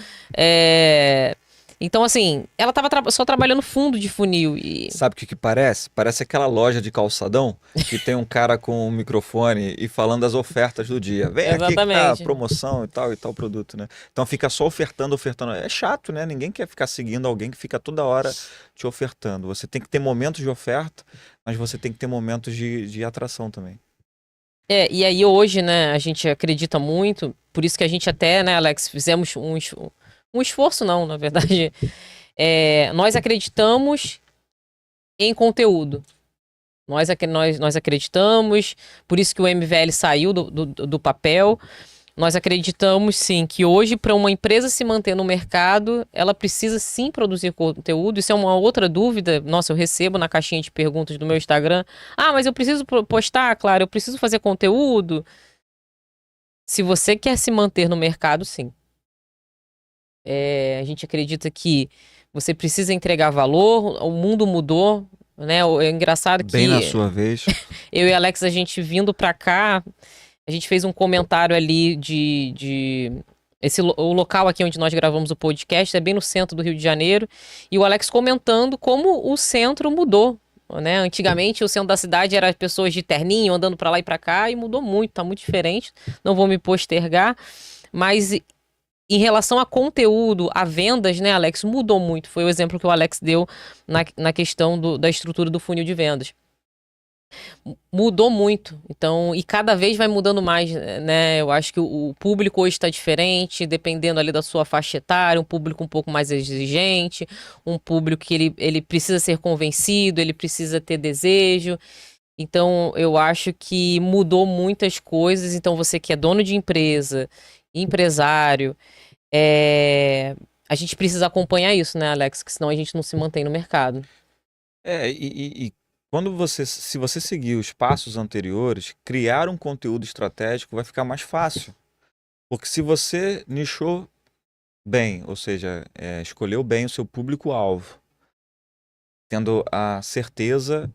Então, assim, ela tava só trabalhando fundo de funil. Sabe o que que parece? Parece aquela loja de calçadão que tem um cara com um microfone e falando as ofertas do dia. Vem aqui que tá a Exatamente. promoção e tal produto, né? Então fica só ofertando, ofertando. É chato, né? Ninguém quer ficar seguindo alguém que fica toda hora te ofertando. Você tem que ter momentos de oferta, mas você tem que ter momentos de atração também. E aí hoje, né, a gente acredita muito, por isso que a gente até, né, Alex, fizemos um esforço, não, na verdade. Nós acreditamos em conteúdo. Nós acreditamos, por isso que o MVL saiu do papel. Nós acreditamos, sim, que hoje, para uma empresa se manter no mercado, ela precisa, sim, produzir conteúdo. Isso é uma outra dúvida. Nossa, eu recebo na caixinha de perguntas do meu Instagram. Ah, mas eu preciso postar, claro, eu preciso fazer conteúdo. Se você quer se manter no mercado, sim. A gente acredita que você precisa entregar valor, o mundo mudou, né? É engraçado Bem na que sua vez. eu e Alex, a gente vindo pra cá, a gente fez um comentário ali o local aqui onde nós gravamos o podcast é bem no centro do Rio de Janeiro, e o Alex comentando como o centro mudou, né? Antigamente o centro da cidade era pessoas de terninho andando pra lá e pra cá, e mudou muito, tá muito diferente. Não vou me postergar, mas em relação a conteúdo, a vendas, né, Alex, mudou muito. Foi o exemplo que o Alex deu na questão da estrutura do funil de vendas. Mudou muito. Então, e cada vez vai mudando mais, né? Eu acho que o público hoje está diferente, dependendo ali da sua faixa etária, um público um pouco mais exigente, um público que ele precisa ser convencido, ele precisa ter desejo. Então, eu acho que mudou muitas coisas. Então, você que é dono de empresa, empresário, a gente precisa acompanhar isso, né, Alex? Que senão a gente não se mantém no mercado. E quando se você seguir os passos anteriores, criar um conteúdo estratégico vai ficar mais fácil. Porque se você nichou bem, ou seja, escolheu bem o seu público-alvo, tendo a certeza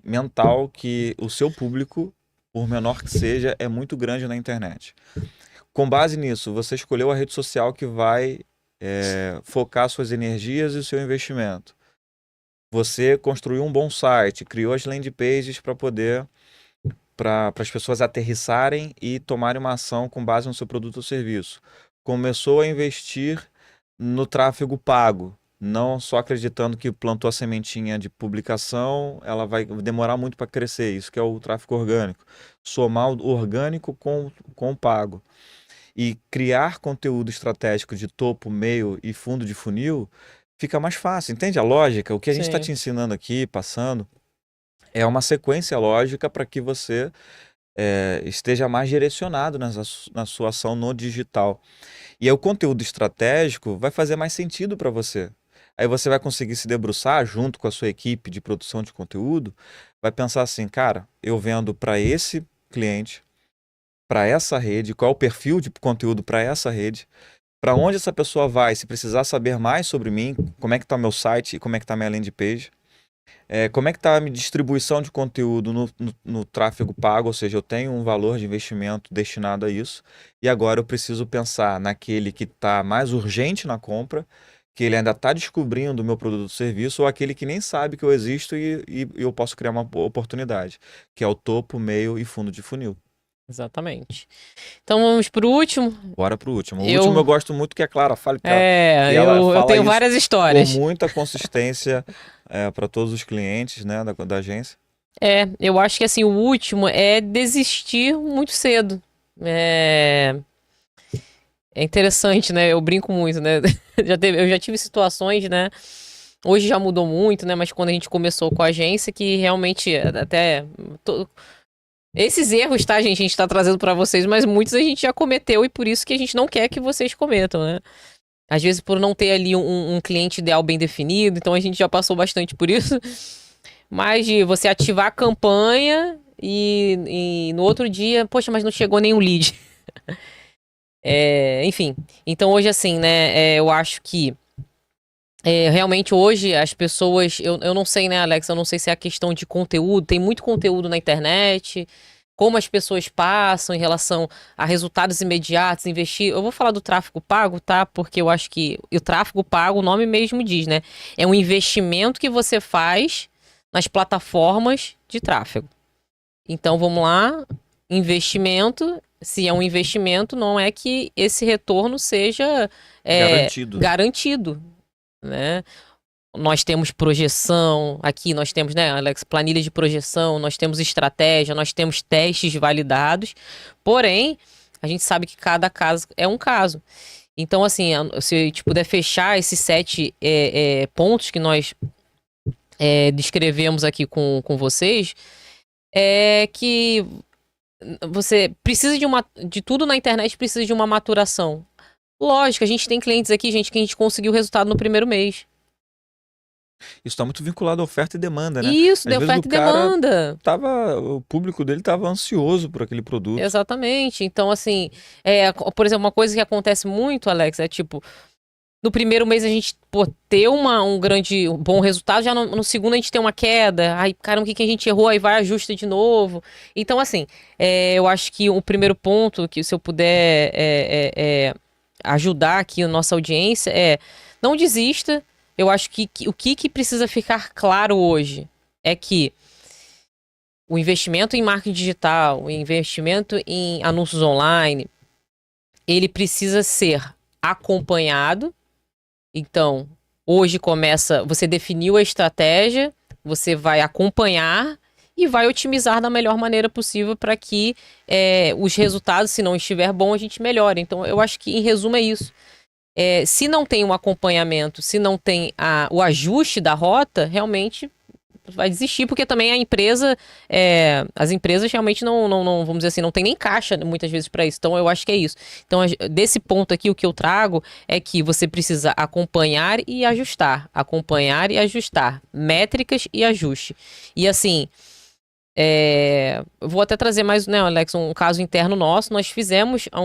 mental que o seu público, por menor que seja, é muito grande na internet. Com base nisso, você escolheu a rede social que vai focar suas energias e o seu investimento. Você construiu um bom site, criou as landing pages para as pessoas aterrissarem e tomarem uma ação com base no seu produto ou serviço. Começou a investir no tráfego pago, não só acreditando que plantou a sementinha de publicação, ela vai demorar muito para crescer. Isso que é o tráfego orgânico. Somar o orgânico com o pago. E criar conteúdo estratégico de topo, meio e fundo de funil fica mais fácil. Entende a lógica? O que a gente está Sim. te ensinando aqui, passando, é uma sequência lógica para que você esteja mais direcionado na sua ação no digital. E aí, o conteúdo estratégico vai fazer mais sentido para você. Aí você vai conseguir se debruçar junto com a sua equipe de produção de conteúdo, vai pensar assim, cara, eu vendo para esse cliente, para essa rede, qual é o perfil de conteúdo para essa rede, para onde essa pessoa vai, se precisar saber mais sobre mim, como é que está meu site e como é que está minha landing page. Como é que está a minha distribuição de conteúdo no tráfego pago, ou seja, eu tenho um valor de investimento destinado a isso, e agora eu preciso pensar naquele que está mais urgente na compra, que ele ainda está descobrindo o meu produto ou serviço, ou aquele que nem sabe que eu existo e eu posso criar uma oportunidade, que é o topo, meio e fundo de funil. Exatamente. Então vamos pro último. Bora pro último. O último eu gosto muito que a Clara fale, porque ela eu fala tenho isso várias com histórias. muita consistência para todos os clientes, né, da agência. Eu acho que assim, o último é desistir muito cedo. É interessante, né? Eu brinco muito, né? Eu já tive situações, né? Hoje já mudou muito, né? Mas quando a gente começou com a agência, que realmente até. Esses erros, tá, gente? A gente tá trazendo pra vocês, mas muitos a gente já cometeu e por isso que a gente não quer que vocês cometam, né? Às vezes por não ter ali um cliente ideal bem definido, então a gente já passou bastante por isso. Mas de você ativar a campanha e no outro dia, poxa, mas não chegou nenhum lead. Enfim, então hoje assim, né, eu acho que realmente hoje as pessoas, eu não sei, né, Alex, eu não sei se é a questão de conteúdo, tem muito conteúdo na internet, como as pessoas passam em relação a resultados imediatos, investir. Eu vou falar do tráfego pago, tá? Porque eu acho que o tráfego pago, o nome mesmo diz, né? É um investimento que você faz nas plataformas de tráfego. Então vamos lá, investimento. Se é um investimento, não é que esse retorno seja garantido, né? Nós temos projeção, aqui nós temos, né, Alex, planilha de projeção, nós temos estratégia, nós temos testes validados, porém, a gente sabe que cada caso é um caso. Então, assim, se a gente puder fechar esses 7 pontos que nós descrevemos aqui com vocês, é que você precisa de tudo na internet, precisa de uma maturação. Lógico, a gente tem clientes aqui, gente, que a gente conseguiu o resultado no primeiro mês. Isso está muito vinculado à oferta e demanda, né? Isso, Às de vezes oferta e demanda. O público dele estava ansioso por aquele produto. Exatamente. Então, assim, por exemplo, uma coisa que acontece muito, Alex, é tipo, no primeiro mês a gente ter um bom resultado, já no segundo a gente tem uma queda, aí, caramba, o que a gente errou, aí vai ajusta de novo. Então, assim, eu acho que o primeiro ponto, que se eu puder ajudar aqui a nossa audiência, não desista. Eu acho que o que precisa ficar claro hoje é que o investimento em marketing digital, o investimento em anúncios online, ele precisa ser acompanhado. Então, hoje começa, você definiu a estratégia, você vai acompanhar e vai otimizar da melhor maneira possível para que os resultados, se não estiver bom, a gente melhore. Então, eu acho que, em resumo, é isso. Se não tem um acompanhamento, se não tem o ajuste da rota, realmente vai desistir, porque também a empresa, as empresas realmente não, vamos dizer assim, não tem nem caixa muitas vezes para isso. Então eu acho que é isso. Então, desse ponto aqui, o que eu trago é que você precisa acompanhar e ajustar. Acompanhar e ajustar. Métricas e ajuste. E assim, eu vou até trazer mais, né, Alex, um caso interno nosso. Nós fizemos há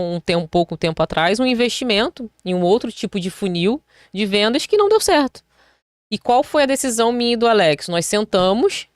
pouco tempo atrás um investimento em um outro tipo de funil de vendas que não deu certo. E qual foi a decisão minha e do Alex? Nós sentamos,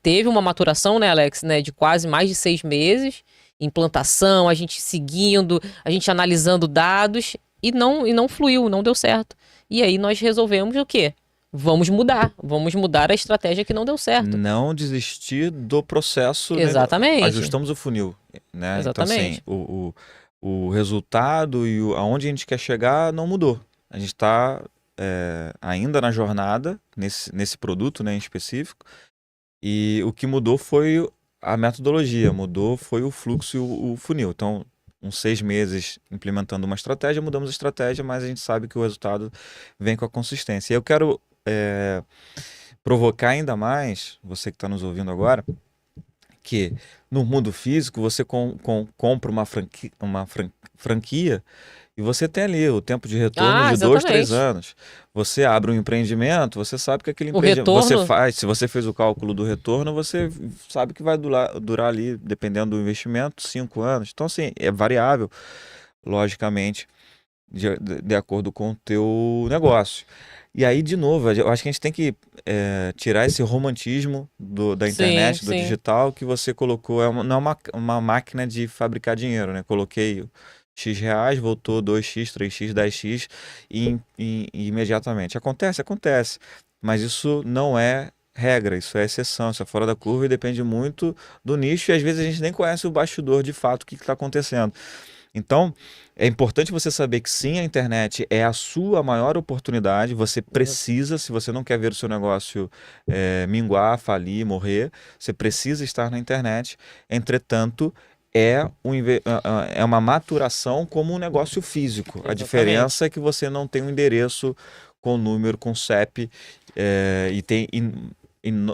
teve uma maturação, né, Alex, né, de quase mais de 6 meses, implantação, a gente seguindo, a gente analisando dados e não fluiu, não deu certo. E aí nós resolvemos o quê? Vamos mudar a estratégia que não deu certo. Não desistir do processo. Exatamente. Né? Ajustamos o funil, né? Exatamente. Então, assim, o resultado e aonde a gente quer chegar não mudou. A gente está ainda na jornada, nesse produto, né, em específico, e o que mudou foi a metodologia, foi o fluxo e o funil. Então, uns 6 meses implementando uma estratégia, mudamos a estratégia, mas a gente sabe que o resultado vem com a consistência. E eu quero provocar ainda mais, você que está nos ouvindo agora, que no mundo físico você compra uma franquia E você tem ali o tempo de retorno de 2, 3 exatamente. anos. Você abre um empreendimento, você sabe que aquele O empreendimento você retorno, faz, se você fez o cálculo do retorno, você sabe que vai durar ali, dependendo do investimento, 5 anos. Então, assim, é variável, logicamente, de acordo com o teu negócio. E aí, de novo, eu acho que a gente tem que tirar esse romantismo da sim, internet, do sim. digital, que você colocou. Não é uma máquina de fabricar dinheiro, né? Coloquei X reais, voltou 2x, 3x, 10x e imediatamente. Acontece, acontece. Mas isso não é regra, isso é exceção, isso é fora da curva e depende muito do nicho. E às vezes a gente nem conhece o bastidor de fato, o que está acontecendo. Então, é importante você saber que sim, a internet é a sua maior oportunidade. Você precisa, se você não quer ver o seu negócio minguar, falir, morrer, você precisa estar na internet. Entretanto, é uma maturação como um negócio físico. A Exatamente. diferença é que você não tem um endereço com número, com CEP, e tem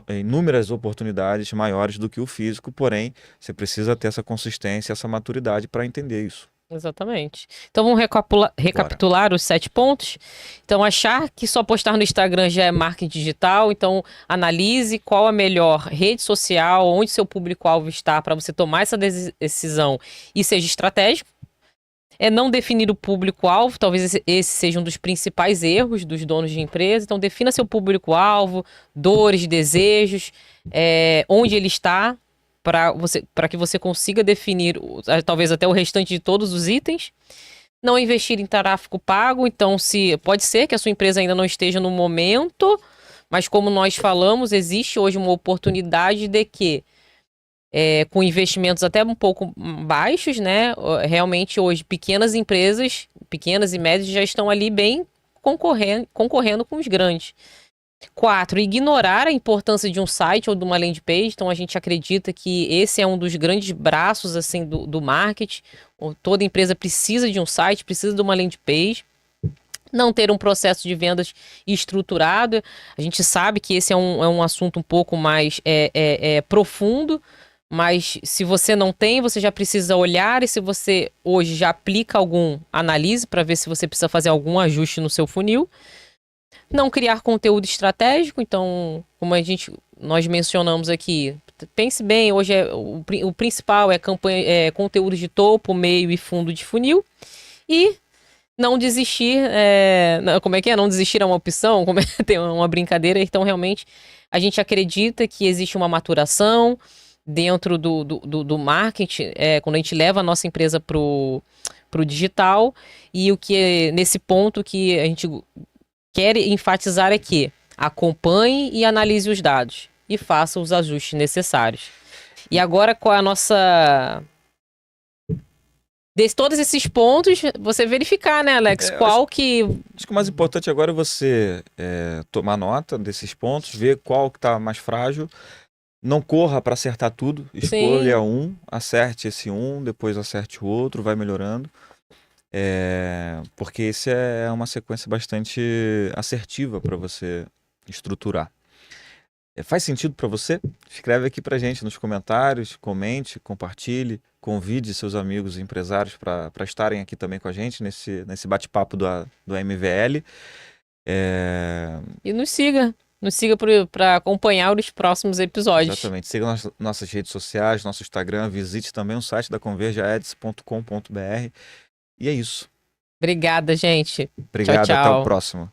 inúmeras oportunidades maiores do que o físico, porém, você precisa ter essa consistência, essa maturidade para entender isso. Exatamente. Então vamos Bora. recapitular os 7 pontos. Então, achar que só postar no Instagram já é marketing digital. Então, analise qual a melhor rede social, onde seu público-alvo está para você tomar essa decisão e seja estratégico. É não definir o público-alvo, talvez esse seja um dos principais erros dos donos de empresa. Então, defina seu público-alvo, dores, desejos, onde ele está, para que você consiga definir talvez até o restante de todos os itens. Não investir em tráfego pago, então se pode ser que a sua empresa ainda não esteja no momento, mas como nós falamos, existe hoje uma oportunidade de que com investimentos até um pouco baixos, né? Realmente hoje pequenas empresas, pequenas e médias já estão ali bem concorrendo com os grandes. 4, ignorar a importância de um site ou de uma landing page. Então, a gente acredita que esse é um dos grandes braços assim do marketing. Toda empresa precisa de um site, precisa de uma landing page. Não ter um processo de vendas estruturado. A gente sabe que esse é um assunto um pouco mais profundo, mas se você não tem, você já precisa olhar, e se você hoje já aplica analise para ver se você precisa fazer algum ajuste no seu funil. Não criar conteúdo estratégico, então, como nós mencionamos aqui, pense bem, hoje o principal é conteúdo de topo, meio e fundo de funil. E não desistir, como é que é? Não desistir é uma opção, tem uma brincadeira, então realmente a gente acredita que existe uma maturação dentro do marketing, quando a gente leva a nossa empresa pro digital, e o que nesse ponto que a gente quer enfatizar é que acompanhe e analise os dados e faça os ajustes necessários. E agora, qual é a nossa... De todos esses pontos, você verificar, né, Alex, Acho qual que... que o mais importante agora é você tomar nota desses pontos, ver qual que está mais frágil. Não corra para acertar tudo, escolha Sim, um, acerte esse um, depois acerte o outro, vai melhorando. Porque esse é uma sequência bastante assertiva para você estruturar. Faz sentido para você? Escreve aqui para gente nos comentários, comente, compartilhe, convide seus amigos empresários para estarem aqui também com a gente nesse bate-papo do MVL. e nos siga para acompanhar os próximos episódios. Exatamente. Siga nossas redes sociais, nosso Instagram, visite também o site da convergeads.com.br. E é isso. Obrigada, gente. Tchau, Obrigado, até o tchau. próximo.